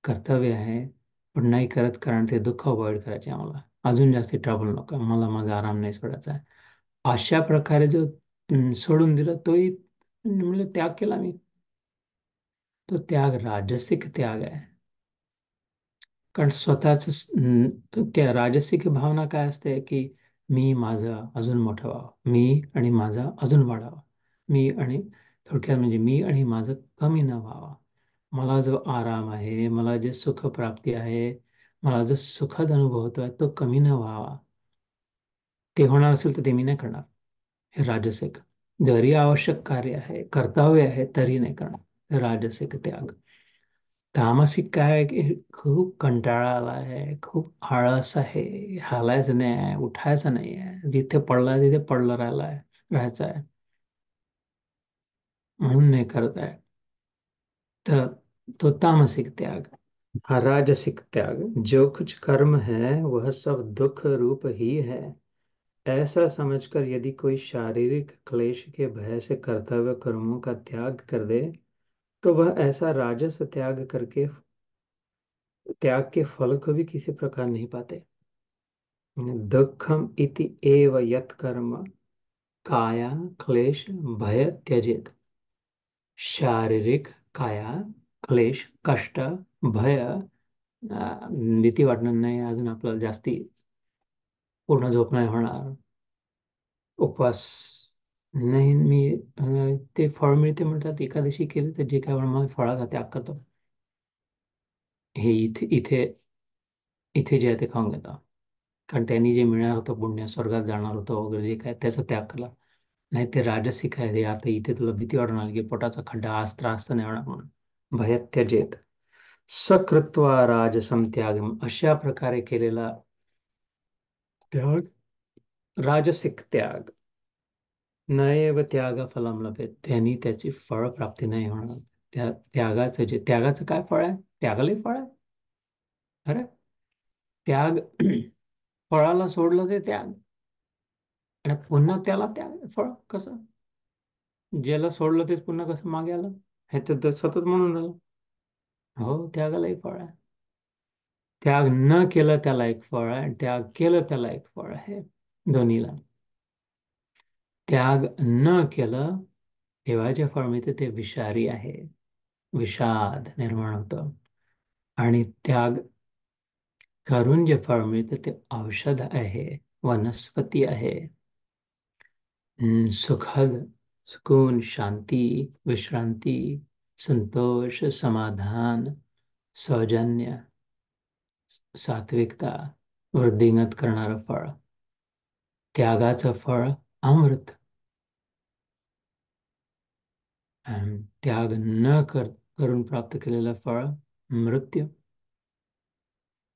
S1: कर्तव्य आहे, पण नाही करत, कारण ते दुःख अवॉइड करायचे आहे मला, अजून जास्ती ट्रबल नको, मला माझा आराम नाही सोडायचा आहे. अशा प्रकारे जो सोडून दिलं, तोही म्हणजे त्याग केला मी. तो त्याग राजसिक त्याग आहे. कारण स्वतःच त्या राजसिक भावना काय असते, की मी माझं अजून मोठं व्हावं, मी आणि माझं अजून वाढावं, मी आणि, थोडक्यात म्हणजे मी आणि माझं कमी न व्हावं, मला जो आराम आहे, मला जे सुख प्राप्ती आहे, मला जो सुखद अनुभव होतोय, तो कमी न व्हावा. ते होणार असेल तर ते मी नाही करणार. हे राजसिक, जरी आवश्यक कार्य आहे, कर्तव्य आहे, तरी नाही करणार, हे राजसिक त्याग. तामसिक काय आहे, की खूप कंटाळा आला आहे, खूप आळस आहे, हालायचं नाही आहे, उठायचं नाही आहे, जिथे पडला तिथे पडलं राहायचं आहे, म्हणून नाही करत आहे. तर तो तामसिक त्याग. राजसिक त्याग, जो कुछ कर्म है वह सब दुख रूप ही है, ऐसा समझकर यदि कोई शारीरिक क्लेश के भय से कर्तव्य कर्मों का त्याग कर दे, तो वह ऐसा राजस त्याग के फल को भी किसी प्रकार नहीं पाते। दुःखम इति एव यत् कर्म काया क्लेश भय त्यजेत. शारीरिक, काया क्लेश, कष्ट, भय, भीती वाटणार नाही, अजून आपल्याला जास्ती पूर्ण झोप नाही होणार, उपवास नाही, मी ते फळ मिळते म्हणतात, एकादशी केली तर जे काय मला फळाचा त्याग करतो, हे इथे इथे इथे जे आहे ते खाऊन घेतो, कारण त्यांनी जे मिळणार होतं पुण्य, स्वर्गात जाणार होतं वगैरे, जे काय त्याचा त्याग केला. नाही, ते राजसिक आहे, हे आता इथे तुला भीती वाटणार की पोटाचा खड्डा, आज त्रास तर नाही होणार म्हणून, भयत्यजेत सकृत्वा राजसं त्यागम, अशा प्रकारे केलेला त्याग राजसिक त्याग, नैव त्याग फलम लभेत, त्यांनी त्याची फळ प्राप्ती नाही होणार. त्या त्यागाचं काय फळ आहे? त्यागालाही फळ आहे. अरे त्याग फळाला सोडलं ते त्याग, आणि पुन्हा त्याला त्याग फळ कसं? ज्याला सोडलं तेच पुन्हा कसं मागे आलं? हे तर सतत म्हणून राहिलं. हो, त्यागालाही फळ आहे. त्याग न केलं त्याला एक फळ आहे, आणि त्याग केलं त्याला एक फळ आहे. दोन्हीला त्याग न केलं तेव्हा जे फळ मिळते ते विषारी आहे, विषाद निर्माण होतं. आणि त्याग करून जे फळ मिळते ते औषध आहे, वनस्पती आहे. सुखद, सुकून, शांती, विश्रांती, संतोष, समाधान, सौजन्य, सात्विकता, वृद्धिंगत करणारं फळ. त्यागाचं फळ अमृत. त्याग न करून प्राप्त केलेलं फळ मृत्यू.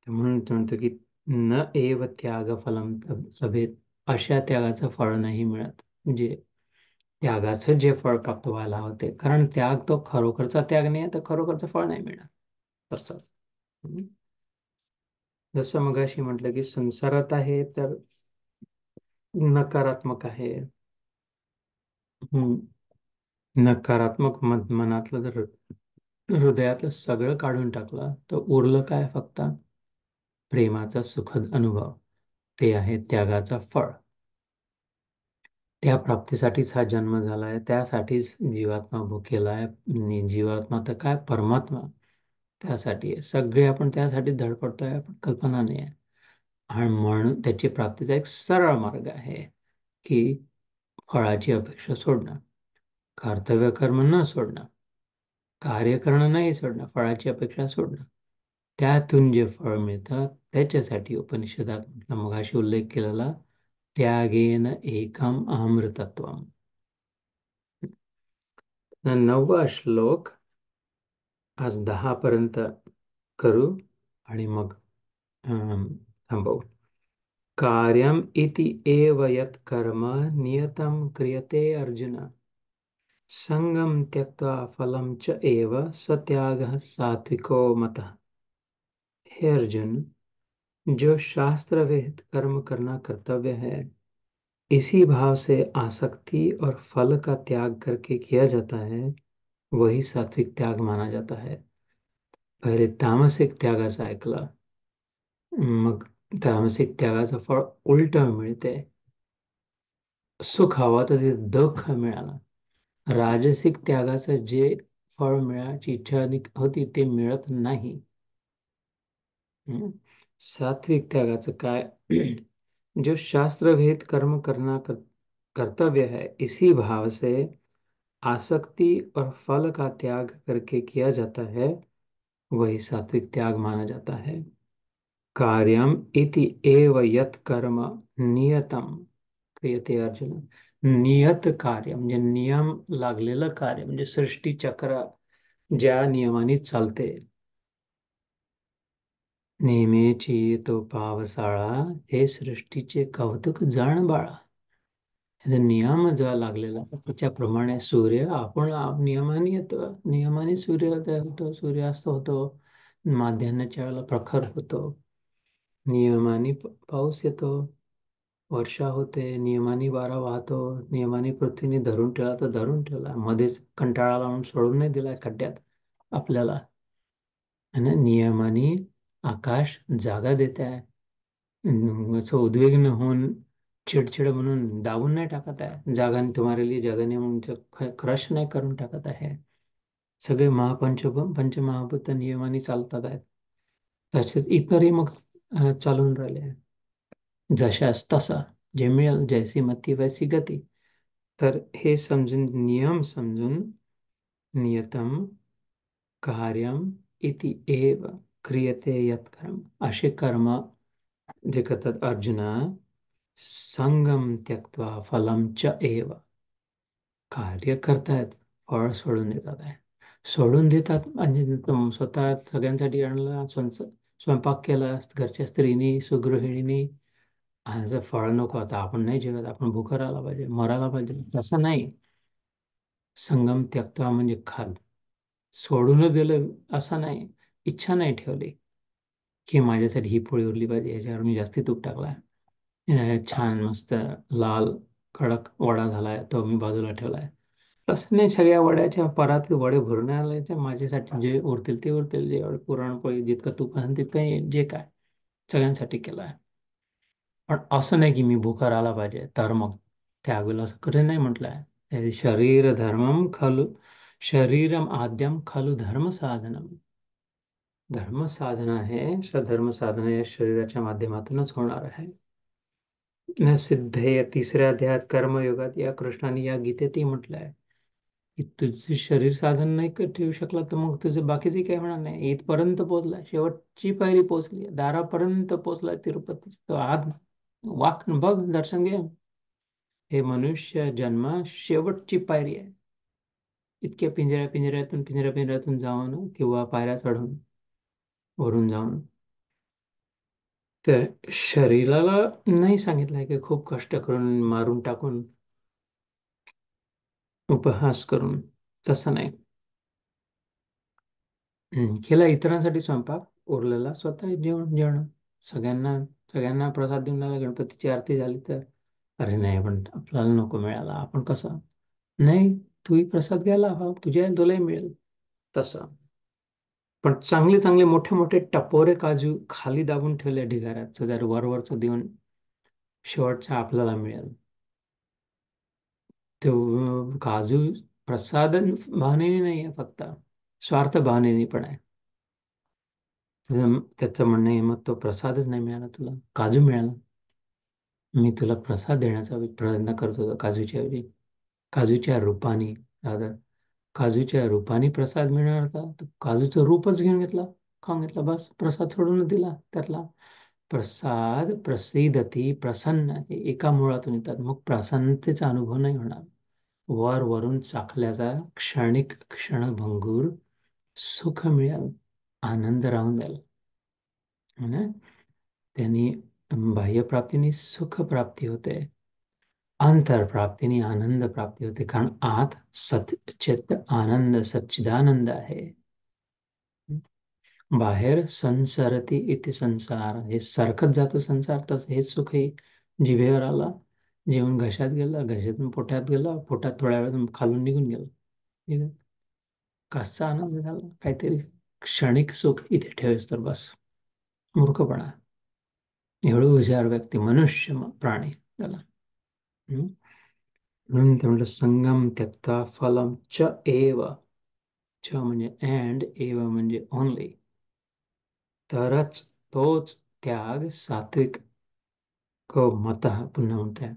S1: म्हणून म्हणतो की न एव त्याग फलम लभेत, अशा त्यागाचं फळ नाही मिळत. म्हणजे त्यागाचं जे फळ प्राप्त व्हायला होते, कारण त्याग तो खरोखरचा त्याग नाही आहे, तर खरोखरचं फळ नाही मिळणार. तसं जसं मगाशी म्हटलं की संसारात आहे तर नकारात्मक आहे. नकारात्मक मनातलं जर हृदयातलं सगळं काढून टाकलं तर उरलं काय? फक्त प्रेमाचा सुखद अनुभव. ते आहे त्यागाचा फळ. त्या प्राप्तीसाठीच हा जन्म झालाय, त्यासाठीच जीवात्मा भुकेला आहे. आणि जीवात्मा तर काय, परमात्मा त्यासाठी आहे. सगळे आपण त्यासाठी धडपडतोय, आपण कल्पना नाही आहे. आणि म्हणून त्याची प्राप्तीचा एक सरळ मार्ग आहे की फळाची अपेक्षा सोडणं, कर्तव्य कर्म न सोडणं, कार्य करणं नाही सोडणं, फळाची अपेक्षा सोडणं. त्यातून जे फळ मिळतं त्याच्यासाठी उपनिषदात म्हटलं, मगाशी उल्लेख केलेला, त्यागेन एकम अमृतत्वम. 9वा श्लोक आज 10 पर्यंत करू आणि मग थांबवू. कार्यम इति एव यत् कर्म नियतं क्रियते अर्जुन, संगम त्यक्त्वा फलम च एव स त्यागः सात्विको मतः. हे अर्जुन, जो शास्त्र विहित कर्म करना कर्तव्य है, इसी भाव से आसक्ति और फल का त्याग करके किया जाता है, वही सात्विक त्याग माना जाता है. पहिले तामसिक त्यागाचं ऐकलं, मग तामसिक त्यागाचं फळ उलट मिळते. सुख हवं तर ते दुःख मिळालं. राजसिक त्यागाचं जे फळ मिळायची इच्छा होती ते मिळत नाही. सात्विक त्यागाचं काय? जो शास्त्र विहित कर्म करना कर्तव्य है, इसी भाव से आसक्ति और फल का त्याग करके किया जाता है, वही सात्विक त्याग माना जाता है. कार्यम इति एव यत् कर्म नियतम क्रियते अर्जुन. नियत कार्य म्हणजे नियम लागलेलं कार्य, म्हणजे सृष्टी चक्र ज्या नियमाने चालते. नेहमीची तो पावसाळा, हे सृष्टीचे कौतुक जाण बाळा. नियम जो लागलेला त्याच्याप्रमाणे सूर्य, आपण नियमाने येतो, नियमाने सूर्योदय होतो, सूर्यास्त होतो, माध्यान्हाच्या वेळेला प्रखर होतो, नियमाने पाऊस येतो, वर्षा होते, नियमाने वारा वाहतो, नियमाने पृथ्वीने धरून ठेवला तर धरून ठेवला, मध्येच कंटाळा लावून सोडून नाही दिला खड्ड्यात आपल्याला. आणि नियमाने आकाश जागा देत आहे, असं उद्विग्न होऊन चिडचिड म्हणून दाबून नाही टाकत आहे. जागाने तुम्हारे लिए जगह नहीं म्हणून क्रश नाही करून टाकत आहे. सगळे पंचमहाभूत नियमाने चालतात आहेत. तसेच इतरही मग चालून राहिले आहे. जशास तसा, जे मिळेल जैसी मती वैसी गती. तर हे समजून, नियम समजून, नियतम कार्यम इति एव क्रियते यत् कर्म, असे कर्म जे करतात अर्जुना, संगम त्यक्त्वा फलम च एव, कार्य करतायत, फळ सोडून देतात आहे. सोडून देतात म्हणजे स्वतः सगळ्यांसाठी आणला, स्वयंपाक केला घरच्या स्त्रीनी सुगृहिणीनी, जर फळ नको आता आपण नाही जेवत, आपण भुखं राहायला पाहिजे, मरायला पाहिजे, तसं नाही. संगम त्यक्ता म्हणजे खाल सोडूनच दिलं असं नाही. इच्छा नाही ठेवली की माझ्यासाठी ही पोळी उरली पाहिजे, याच्यावर मी जास्ती तूप टाकलाय, छान मस्त लाल कडक वडा झालाय, तो मी बाजूला ठेवलाय. तसं नाही, सगळ्या वड्याच्या परात वडे भरून आणायचे, माझ्यासाठी जे उरतील ते उरतील, जे पुरणपोळी जितकं तूप असेल तितकं जे काय सगळ्यांसाठी केलंय. पण असं नाही की मी भुखा राहायला पाहिजे तर मग त्यागेला, असं कधी नाही म्हटलंय. शरीर धर्मम खलु शरीरम आद्यम खलु धर्म साधनम. धर्म साधना आहे, सधर्म साधना या शरीराच्या माध्यमातूनच होणार आहे. न सिद्धेय तिसऱ्या अध्यायात कर्मयोगात या कृष्णाने या गीतेतही म्हटलंय की तुझं शरीर साधन नाही ठेवू शकला तर मग तुझं बाकीचे काही होणार नाही. इथपर्यंत पोहोचलाय, शेवटची पायरी पोहोचली, दारापर्यंत पोहोचलाय तिरुपती, तो आत वाक बघ, दर्शन घे. हे मनुष्य जन्म शेवटची पायरी आहे. इतक्या पिंजऱ्यातून जाऊन किंवा पायऱ्या चढून वरून जाऊन तर शरीराला नाही सांगितलंय की खूप कष्ट करून मारून टाकून उपहास करून, तसं नाही. केला इतरांसाठी स्वयंपाक, उरलेला स्वतः जेवण सगळ्यांना सगळ्यांना प्रसाद देऊन आला, गणपतीची आरती झाली तर अरे नाही पण आपल्याला नको मिळाला, आपण कसं नाही, तूही प्रसाद घ्यायला हवा, तुझ्या तुलाही मिळेल तसं. पण चांगले चांगले मोठे मोठे टपोरे काजू खाली दाबून ठेवले ढिगाऱ्यात, सो वरवरचं देऊन शेवटचा आपल्याला मिळेल. तो काजू प्रसाद भावनेने नाही आहे फक्त, स्वार्थ भावनेने पण आहे. त्याचं म्हणणं आहे मग तो प्रसादच नाही मिळाला, तुला काजू मिळाला, मी तुला प्रसाद देण्याचा प्रयत्न करत होतो काजूच्या ऐवजी, काजूच्या रूपाने, रादर काजूच्या रूपाने प्रसाद मिळणार होता, तर काजूचं रूपच घेऊन घेतला, खाऊन घेतला, बस प्रसाद सोडून दिला त्यातला. प्रसाद प्रसिद्धती प्रसन्न हे एका मुळातून येतात, मग प्रसन्नतेचा अनुभव नाही होणार. वरून चाखल्याचा क्षणिक क्षणभंगूर सुख मिळेल, आनंद राहून जाईल. है ना? त्यांनी बाह्यप्राप्तीने सुख प्राप्ती होते, अंतरप्राप्तीने आनंद प्राप्ती होते, कारण आत सच्चित आनंद सच्चिदानंद आहे. बाहेर संसरती इथे संसार, हे सरकत जातो संसार, तसं हे सुखही जिभेवर आला, जेवण घशात गेलं, घशातून पोटात गेलं, पोटात थोड्या वेळात खालून निघून गेलं. ठीक आहे? कसा आनंद झाला, काहीतरी क्षणिक सुख इथे ठेवेस तर बस, मूर्खपणा. एवढं हुशार व्यक्ती मनुष्य प्राणी त्याला. हम्म? म्हणून ते म्हटलं संगम त्यक्ता फलम च एव, च म्हणजे अँड, एव म्हणजे ओनली, तरच तोच त्याग सात्विक मत, पुन्हा म्हणताय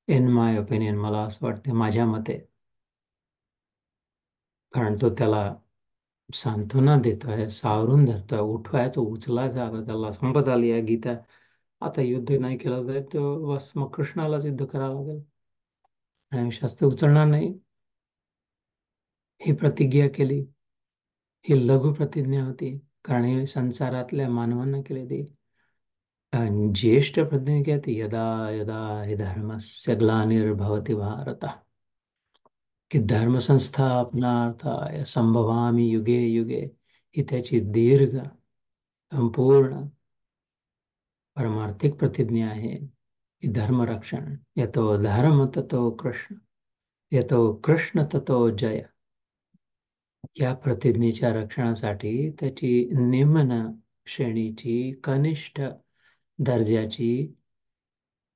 S1: इन माय ओपिनियन, मला असं वाटतं माझ्या मते, कारण तो त्याला सांत्वना देतोय, सावरून धरतोय, उठवायचं उचलायचं, आता त्याला संपत आली आहे गीता, आता युद्ध नाही केलं तर तो बस मग कृष्णालाच युद्ध करावं लागेल आणि शस्त्र उचलणार नाही, ही प्रतिज्ञा केली. ही लघु प्रतिज्ञा होती, कारण हे संसारातल्या मानवांना केलेली ज्येष्ठ प्रतिज्ञा ती यदा यदा हि धर्मस्य ग्लानिर्भवति भारत, की धर्मसंस्था आपणार्थाय संभवामी युगे युगे, ही त्याची दीर्घ संपूर्ण परमार्थिक प्रतिज्ञा आहे की धर्मरक्षण, यतो धर्म ततो कृष्ण, यतो कृष्ण ततो जय. या प्रतिज्ञेच्या रक्षणासाठी त्याची निम्न श्रेणीची कनिष्ठ दर्जाची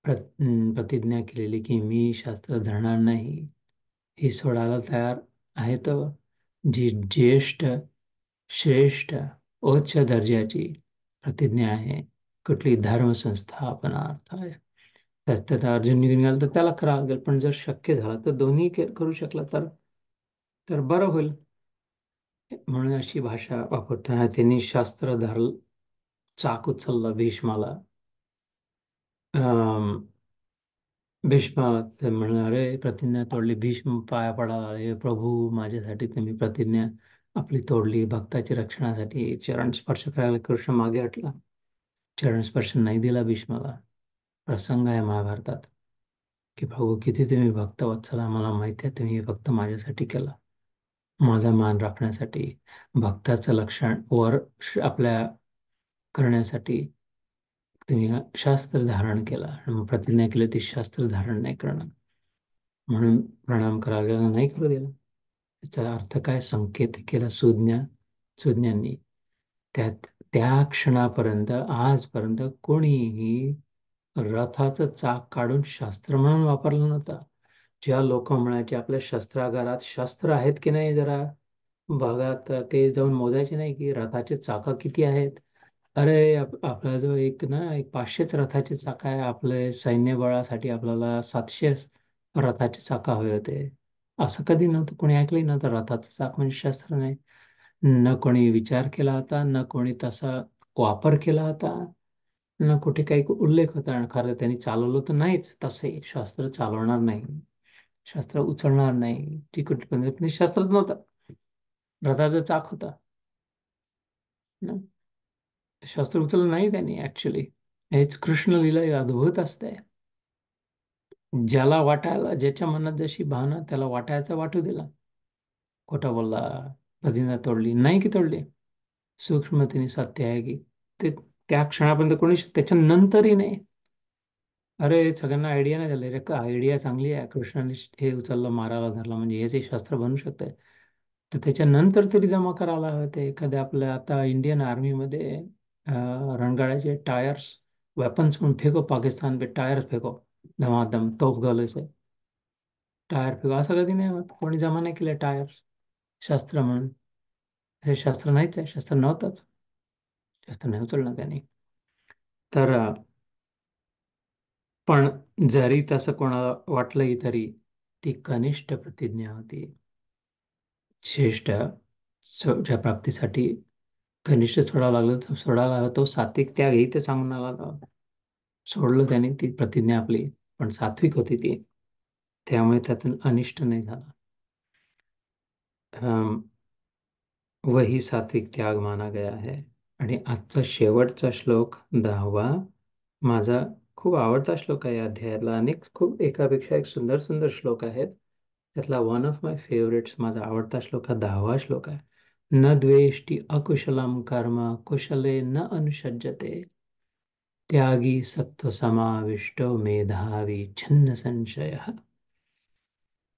S1: प्रतिज्ञा केलेली की मी शास्त्र धरणार नाही, ही सोडायला तयार आहे. तो जी ज्येष्ठ श्रेष्ठ उच्च दर्जाची प्रतिज्ञा आहे, कुठली धर्मसंस्थापनार्थ आहे, त्यात अर्जुन निघून गेला तर त्याला करावं लागेल, पण जर शक्य झालं तर दोन्ही करू शकला तर तर बरं होईल. म्हणून अशी भाषा वापरताना त्यांनी शास्त्र धरल, चाक उचललं भीष्माला. भीष्म ते म्हणणारे प्रतिज्ञा तोडली, भीष्म पाया पडाला, हे प्रभू माझ्यासाठी तुम्ही प्रतिज्ञा आपली तोडली भक्ताची रक्षणासाठी. चरण स्पर्श करायला कृष्ण मागे हटला. चरण स्पर्श नाही दिला भीष्माला. प्रसंग आहे महाभारतात की प्रभू किती तुम्ही भक्त वत्सला, मला माहिती आहे तुम्ही फक्त माझ्यासाठी केला, माझा मान राखण्यासाठी, भक्ताचं लक्षण वर आपल्या करण्यासाठी तुम्ही शास्त्र धारण केला. आणि मग प्रतिज्ञा केली ती शास्त्र धारण नाही करणार म्हणून प्रणाम करायला नाही करू दिला. त्याचा अर्थ काय? संकेत केला सुज्ञांनी. त्यात त्या क्षणापर्यंत आजपर्यंत कोणीही रथाचं चाक काढून शास्त्र म्हणून वापरलं नव्हतं. ज्या लोक म्हणायचे आपल्या शस्त्रागारात शस्त्र आहेत की नाही जरा भागात, ते जाऊन मोजायचे नाही की रथाचे चाक किती आहेत. अरे आपला जो एक 500च रथाचे चाक आहे, आपले सैन्य बळासाठी आपल्याला 700 रथाचे चाक हवे होते. असं कधी नव्हतं, कोणी ऐकलंही नव्हतं रथाचं चाक म्हणजे शस्त्र नाही. न कोणी विचार केला होता, न कोणी तसा वापर केला होता, न कुठे काही उल्लेख होता. आणि खरं त्यांनी चालवलं तर नाहीच. तसे शास्त्र चालवणार नाही, शास्त्र उचलणार नाही, तिकट पण शास्त्रात नव्हतं. रथाचं चाक होता ना, शास्त्र उचललं नाही त्यांनी. ऍक्च्युली हेच कृष्ण लीला अद्भुत असते. ज्याला वाटायला, ज्याच्या मनात जशी भावना त्याला वाटायचं वाटू दिला. खोटा बोलला, प्रतिज्ञा तोडली नाही की तोडली, सूक्ष्मतेने सत्य आहे की ते त्या क्षणापर्यंत कोणी त्याच्यानंतरही नाही. अरे सगळ्यांना आयडिया नाही झाली रे का आयडिया चांगली आहे, कृष्णाने हे उचललं मारायला धरला म्हणजे हेच शस्त्र बनू शकतंय. तर त्याच्यानंतर तरी जमा करायला हवं. ते एखाद्या आपल्या आता इंडियन आर्मीमध्ये रणगाड्याचे टायर्स वेपन्स म्हणून फेको, पाकिस्तान पे टायर्स फेको, धमाधम तोफ घालो से टायर फेको, असं कधी नाही होत. कोणी जमा नाही केले टायर्स शस्त्र म्हणून. हे शस्त्र नाहीच आहे, शस्त्र नव्हतंच, शस्त्र नाही उचललं त्यांनी. तर पण जरी तसं कोणाला वाटलंही तरी ती कनिष्ठ प्रतिज्ञा होती. श्रेष्ठ च्या प्राप्तीसाठी कनिष्ठ सोडावं लागलं तर सोडावं लागलं. तो सात्विक त्याग हे ते सांगून आला होता. सोडलं त्याने ती प्रतिज्ञा आपली, पण सात्विक होती ती, त्यामुळे त्यातून अनिष्ट नाही झाला. वही सात्विक त्याग माना गया है. आणि आजचा शेवटचा श्लोक 10वा माझा खूप आवडता श्लोक आहे. या अध्यायातला अनेक खूप एकापेक्षा एक सुंदर सुंदर श्लोक आहेत. त्यातला वन ऑफ माय फेवरेट्स, माझा आवडता श्लोक हा 10वा श्लोक आहे. न द्वेष्टि अकुशलम कर्म कुशले न अनुषज्यते त्यागी सत्व समाविष्टो मेधावी छन्न संशय.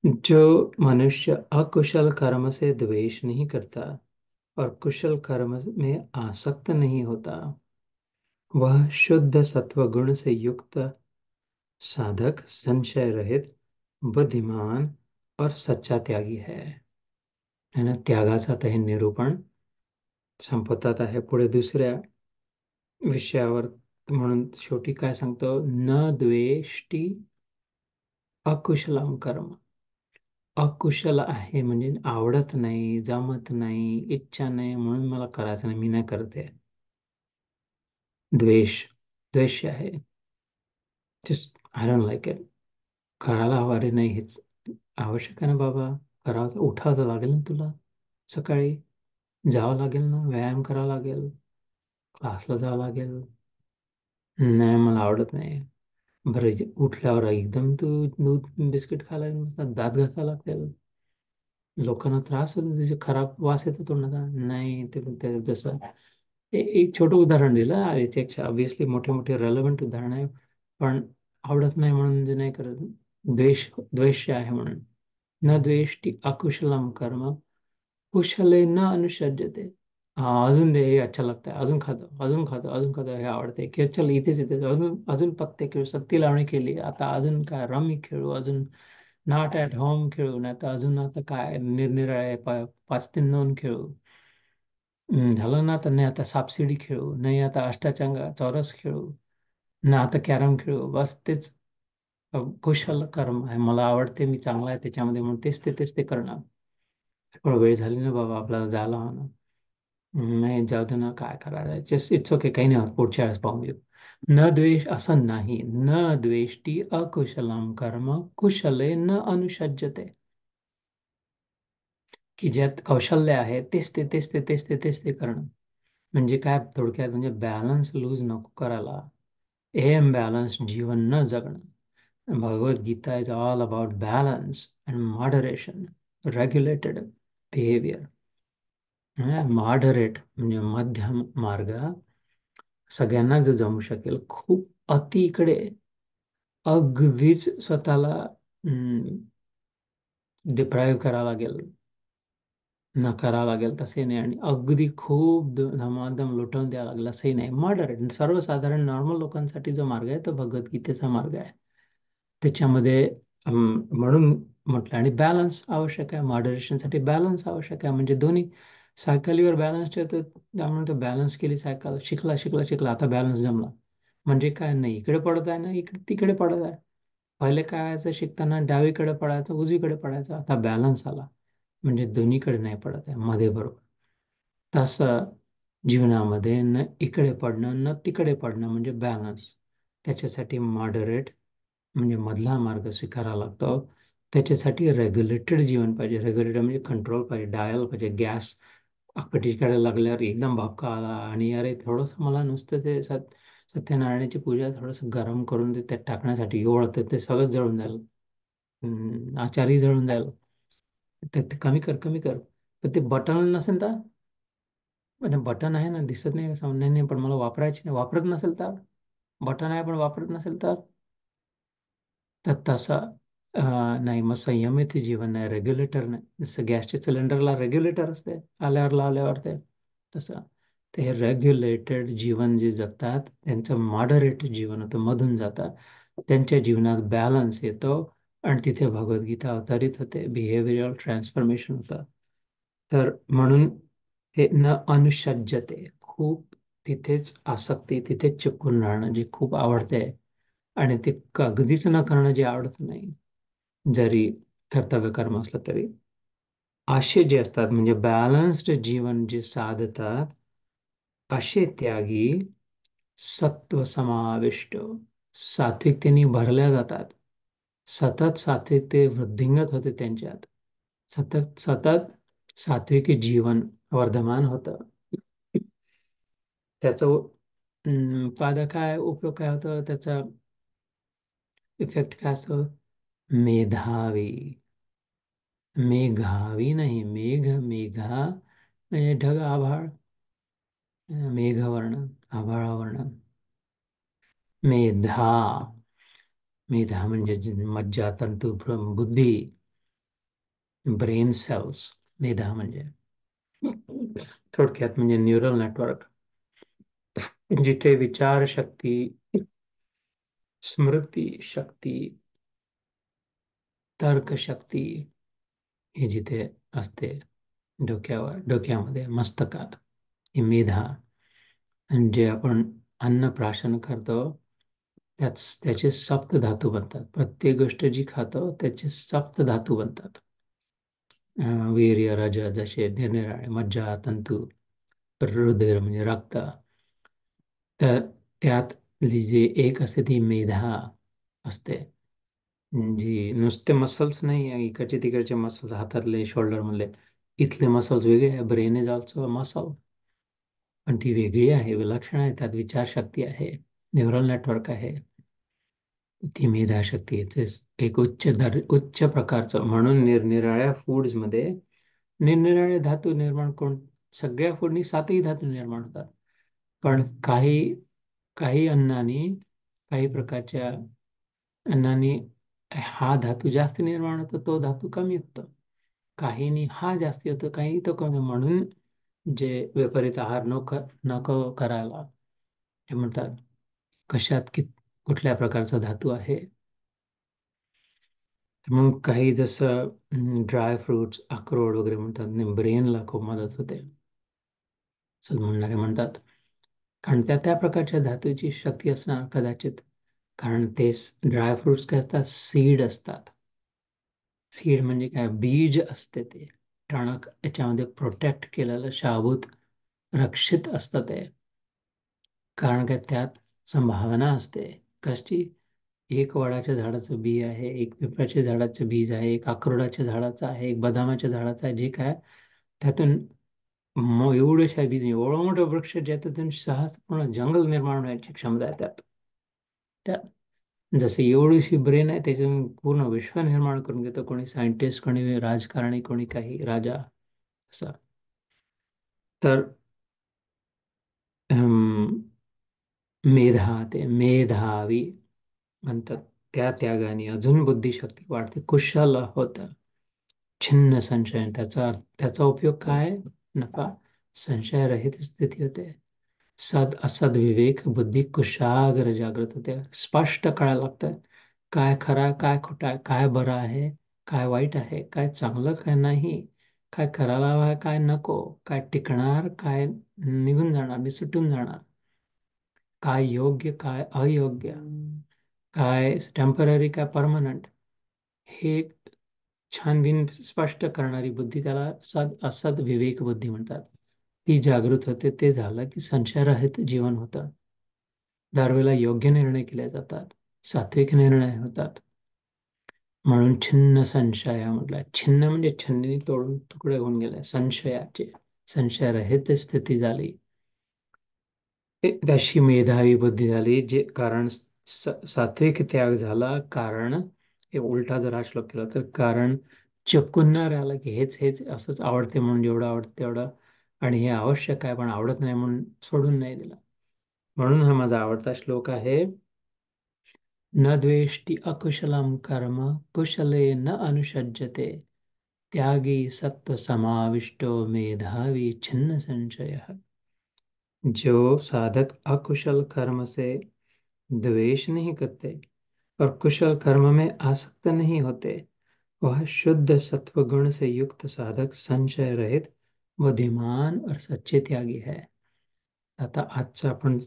S1: जो मनुष्य अकुशल कर्म से द्वेष नहीं करता और कुशल कर्म में आसक्त नहीं होता, वह शुद्ध सत्व गुण से युक्त साधक, संशय रहित, बुद्धिमान और सच्चा त्यागी है. है ना. त्यागाचा आता हे निरूपण संपतात आहे. पुढे दुसऱ्या विषयावर म्हणून शेवटी काय सांगतो, न द्वेष्टी अकुशलम कर्म. अकुशल आहे म्हणजे आवडत नाही, जमत नाही, इच्छा नाही म्हणून मला करायचं नाही, मी नाही करते. द्वेष, द्वेष आहे, just I don't like it. करायला हवा रे, नाही हेच आवश्यक आहे ना बाबा, करावं उठावं लागेल ना तुला, सकाळी जावं लागेल ना, व्यायाम करावा लागेल, क्लासला जावं लागेल. नाही मला आवडत नाही. बरं उठल्यावर एकदम तू दूध बिस्किट खायला दात घासायला लागतील, लोकांना त्रास होतो, त्याचे खराब वास येतो तोंडाचा. नाही ते जसं एक छोटं उदाहरण दिलं, याच्यापेक्षा ऑब्विसली मोठे मोठे रेलेव्हंट उदाहरण आहे. पण आवडत नाही म्हणून जे नाही करत, द्वेष आहे म्हणून. न द्वेष्टी अकुशलम कर्म कुशले न अनुषज्यते. अजून दे, हे अच्छा लागतंय, अजून खातो, अजून खातो, अजून खातो, हे आवडते की चल इथेच अजून अजून पत्ते खेळू, सक्ती लावणी केली, आता अजून काय रमी खेळू, अजून नॉट ॲट होम खेळू, नाही तर अजून आता काय निरनिराळे 5-3-2 खेळू. झालं ना, तर नाही आता सापशिडी खेळू, नाही आता अष्टाचंगा चौरस खेळू, ना आता कॅरम खेळू. बस तेच कुशल कर्म आहे, मला आवडते, मी चांगला आहे त्याच्यामध्ये म्हणून तेच ते करणार. थोडं वेळ झाली ना बाबा, आपल्याला जायला हवं. नाही जाऊ दे ना, काय करायचं, जस्ट इट्स ओके, काही नाही होत, पुढच्या वेळेस पाहून घेऊ. न द्वेष असं नाही. न द्वेष्टी अकुशलम कर्म कुशले न अनुषज्यते. की ज्यात कौशल्य आहे तेच ते करणं. म्हणजे काय थोडक्यात, म्हणजे बॅलन्स लूज नको करायला, एम बॅलन्स जीवन न जगणं. Bhagavad Gita is all about balance and moderation, regulated behaviour. Moderate म्हणजे मध्यम मार्ग सगळ्यांना जो जमू शकेल. खूप अतिकडे अगदीच स्वतःला डिप्राईव्ह करावं लागेल, करावं लागेल तसे नाही, आणि अगदी खूप धमाधम लुटवून द्यावं लागेल असंही नाही. मॉडरेट सर्वसाधारण नॉर्मल लोकांसाठी जो मार्ग आहे तो भगवद्गीतेचा मार्ग आहे. त्याच्यामध्ये म्हणून म्हटलं, आणि बॅलन्स आवश्यक आहे. मॉडरेशनसाठी बॅलन्स आवश्यक आहे. म्हणजे दोन्ही, सायकलीवर बॅलन्स ठेवतो त्यामुळे तो बॅलन्स केली सायकल, शिकला आता बॅलन्स जमला. म्हणजे काय, नाही इकडे पडत आहे ना इकडे तिकडे पडत आहे. पहिले काय व्हायचं, शिकताना डावीकडे पडायचं उजवीकडे पडायचं, आता बॅलन्स आला म्हणजे दोन्हीकडे नाही पडत आहे, मध्ये बरोबर. तसं जीवनामध्ये न इकडे पडणं न तिकडे पडणं म्हणजे बॅलन्स. त्याच्यासाठी मॉडरेट म्हणजे मधला मार्ग स्वीकारावा लागतो. त्याच्यासाठी रेग्युलेटेड जीवन पाहिजे. रेग्युलेटेड म्हणजे कंट्रोल पाहिजे, डायल पाहिजे. गॅस आपटीकडे लागल्यावर एकदम भपका आला आणि अरे थोडंसं मला नुसतं ते सत्यनारायणाची पूजा थोडंसं गरम करून ते त्यात टाकण्यासाठी ओळखते, ते सगळं जळून जाईल. आचारी जळून जाईल. ते कमी कर कमी कर. तर ते बटन नसेल तर, म्हणजे बटन आहे ना, दिसत नाही का, नाही नाही, पण मला वापरायची नाही, वापरत नसेल तर, बटन आहे पण वापरत नसेल तर, तसं नाही, मग संयमित जीवन आहे, रेग्युलेटर नाही. जसं गॅसच्या सिलेंडरला रेग्युलेटर असते, आल्यावर लावल्यावर ते, तसं ते रेग्युलेटेड जीवन जे जगतात त्यांचं मॉडरेट जीवन होतं, मधून जातात, त्यांच्या जीवनात बॅलन्स येतो आणि तिथे भगवद्गीता अवतरित होते, बिहेवियरल ट्रान्सफॉर्मेशन होतं. तर म्हणून हे न अनुषज्यते, खूप तिथेच आसक्ती, तिथेच चिपकून राहणं जे खूप आवडते, आणि ते अगदीच न करणं जे आवडत नाही, जरी कर्तव्य कर्म असलं तरी. असे जे असतात म्हणजे बॅलन्स्ड जीवन जे साधतात, असे त्यागी सत्व समाविष्ट, सात्विकतेने भरल्या जातात. सतत सात्विकते वृद्धिंगत होते त्यांच्यात. सतत सतत सात्विक जीवन वर्धमान होतं. त्याचं काय उपयोग काय होतं, त्याचा इफेक्ट काय असतो, मेधावी. मेघावी नाही, मेघा म्हणजे ढग, आभाळ, मेघवर्ण, आभाळावर्ण. मेधा, मेधा म्हणजे मज्जा तंतू, बुद्धी, ब्रेन सेल्स. मेधा म्हणजे थोडक्यात म्हणजे न्यूरल नेटवर्क, जिथे विचार शक्ती, स्मृती शक्ती, तर्क शक्ती हे जिथे असते, डोक्यामध्ये, मस्तकात, ही मेधा. आणि जे आपण अन्न प्राशन करतो त्याचे सप्त धातू बनतात. प्रत्येक गोष्ट जी खातो त्याचे सप्त धातू बनतात. वीर्य, रज, जसे निरनिराळे, मज्जा तंतू, रुधिर म्हणजे रक्त. तर त्यातली जी एक असते ती मेधा असते, जी नुसते मसल्स नाही आहे, इकडचे तिकडचे मसल्स, हातातले, शोल्डर मधले, इथले मसल्स वेगळे आहे. ब्रेन इज ऑल्सो मसल, पण ती वेगळी आहे, विलक्षण आहे. त्यात विचारशक्ती आहे, न्यूरल नेटवर्क आहे, ती मेधाशक्ती आहे. एक उच्च प्रकारचं. म्हणून निरनिराळ्या फूड्समध्ये निरनिराळे धातू निर्माण सगळ्या फूडनी सातही धातू निर्माण होतात. पण काही काही अन्नानी, काही प्रकारच्या अन्नानी हा धातू जास्त निर्माण होतो, तो धातू कमी होतो. काहींनी हा जास्ती होतो, काही तो कमी. म्हणून जे विपरीत आहार नको करायला, ते म्हणतात कशात कुठल्या प्रकारचा धातू आहे. मग काही जसं ड्राय फ्रुट्स, अक्रोड वगैरे म्हणतात, ब्रेनला खूप मदत होते असं म्हणणारे म्हणतात. कारण त्या त्या प्रकारच्या धातूची शक्ती असणार कदाचित. कारण ते ड्राय फ्रुट्स काय असतात, सीड असतात. सीड म्हणजे काय, बीज असते, ते टणक याच्यामध्ये प्रोटेक्ट केलेलं, शाबूत रक्षित असतं ते. कारण काय, त्यात संभावना असते कशी, एक वडाच्या झाडाचं बी आहे, एक पिंपळाच्या झाडाचं बीज आहे, एक अक्रोडाच्या झाडाचं आहे, एक बदामाच्या झाडाचं आहे. जे काय त्यातून एवढ्याशा बीज, एवढं मोठं वृक्ष ज्यातून सहजपूर्ण जंगल निर्माण होण्याची क्षमता आहे त्यात जसं एवढीशी ब्रेन आहे त्याच्यातून पूर्ण विश्व निर्माण करून घेतं. कोणी सायंटिस्ट, कोणी राजकारणी, कोणी काही राजा असं. तर ते मेधावी म्हणतात. त्या त्यागाने अजून बुद्धिशक्ती वाढते, कुशल होतं. छिन्न संशय, त्याचा उपयोग काय? नफा, संशयरहित स्थिती होते. सद असद विवेक बुद्धी कुशाग्र जागृत होते. स्पष्ट कळायला लागतं काय खरं आहे, काय खोटं आहे, काय बरं आहे, काय वाईट आहे, काय चांगलं, काय नाही, काय करायला हवं, काय नको, काय टिकणार, काय निघून जाणार, निसटून जाणार, काय योग्य, काय अयोग्य, काय टेम्पररी, काय परमनंट, हे छानबीन स्पष्ट करणारी बुद्धी, त्याला सद असद विवेक बुद्धी म्हणतात. ती जागृत होते. ते झालं की संशयरहित जीवन होतं. दरवेळेला योग्य निर्णय केले जातात, सात्विक निर्णय होतात. म्हणून छिन्न संशय म्हटलं. छिन्न म्हणजे छन्नी तोडून तुकडे होऊन गेले संशयाचे. संशयरहित स्थिती झाली. अशी मेधावी बुद्धी झाली. जे कारण सात्विक त्याग झाला. कारण हे उलटा जर हा श्लोक केला तर कारण चक्कून नाही राहिलं की हेच हेच असंच आवडते म्हणून जेवढं आवडतं तेवढं, आणि हे आवश्यक आहे पण आवडत नाही म्हणून सोडून नाही दिलं. म्हणून हा माझा आवडता श्लोक आहे. न द्वेष्टि अकुशलम कर्म कुशले न अनुषज्यते त्यागी सत्व समाविष्टो मेधावी छिन्न संशय. जो साधक अकुशल कर्म से द्वेष नहीं करते और कुशल कर्म में आसक्त नहीं होते, वह शुद्ध सत्व गुण से युक्त साधक संशय रहित बुद्धिमान और सच्चे त्यागी है. आता आजचा आपण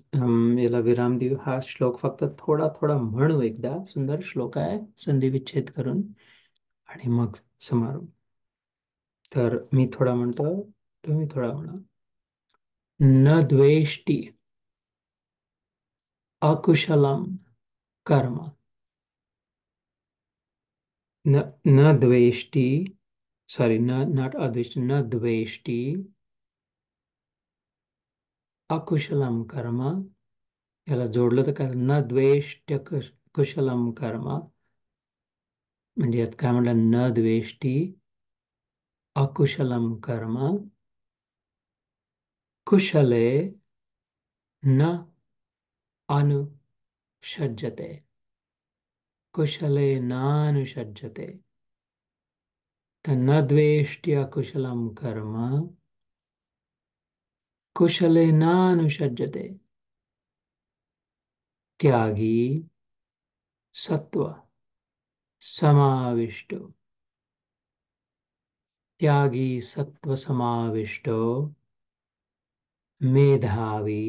S1: याला विराम देऊ. हा श्लोक फक्त थोडा थोडा म्हणू एकदा. सुंदर श्लोक आहे संधी विच्छेद करून, आणि मग समारोप. तर मी थोडा म्हणतो, तुम्ही थोडा म्हणा. न द्वेष्टि अकुशलम कर्म. न द्वेष्टि, सॉरी, नॉट अद्वेष्टि, न द्वेष्टि अकुशलम कर्म. याला जोडलं तर काय? न द्वेष्ट कुशलम कर्म, म्हणजे यात काय म्हटलं? न द्वेष्टि अकुशलम कर्म कुशले न अनुषज्यते. कुशले नानुषज्यते. तर न द्वेष्टि अकुशलम कर्म कुशले नानुषज्यते त्यागी सत्व समाविष्टो. त्यागी सत्व समाविष्टो मेधावी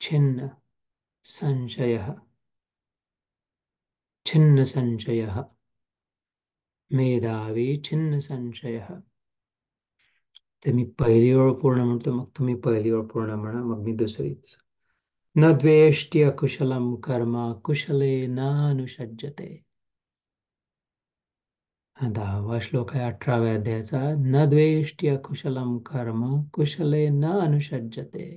S1: छिन्न संशयः. छिन्न संशयः, मेधावी छिन्न संशयः. तर मी पहिली ओळ पूर्ण म्हणतो, मग तुम्ही पहिली ओळ पूर्ण म्हणा, मग मी दुसरी. न द्वेष्टि अकुशलम कर्म कुशले नानुषज्यते. हा 10वा श्लोक आहे 18व्या अध्यायाचा. न द्वेष्टि अकुशलम कर्म कुशले न अनुषज्यते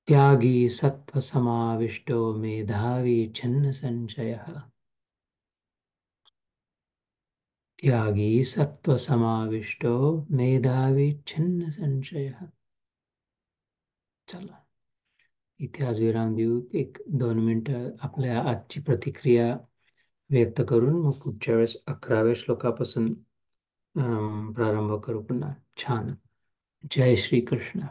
S1: त्यागी सत्व समाविष्टो मेधावी छिन्न संशयः. त्यागी सत्व समाविष्टो मेधावी छिन्न संशयः. चला, इथे आज विराम देऊ. 1-2 मिनिटं आपल्या आजची प्रतिक्रिया व्यक्त करून मग पुढच्या वेळेस 11व्या श्लोकापासून प्रारंभ करू पुन्हा. छान. जय श्री कृष्ण.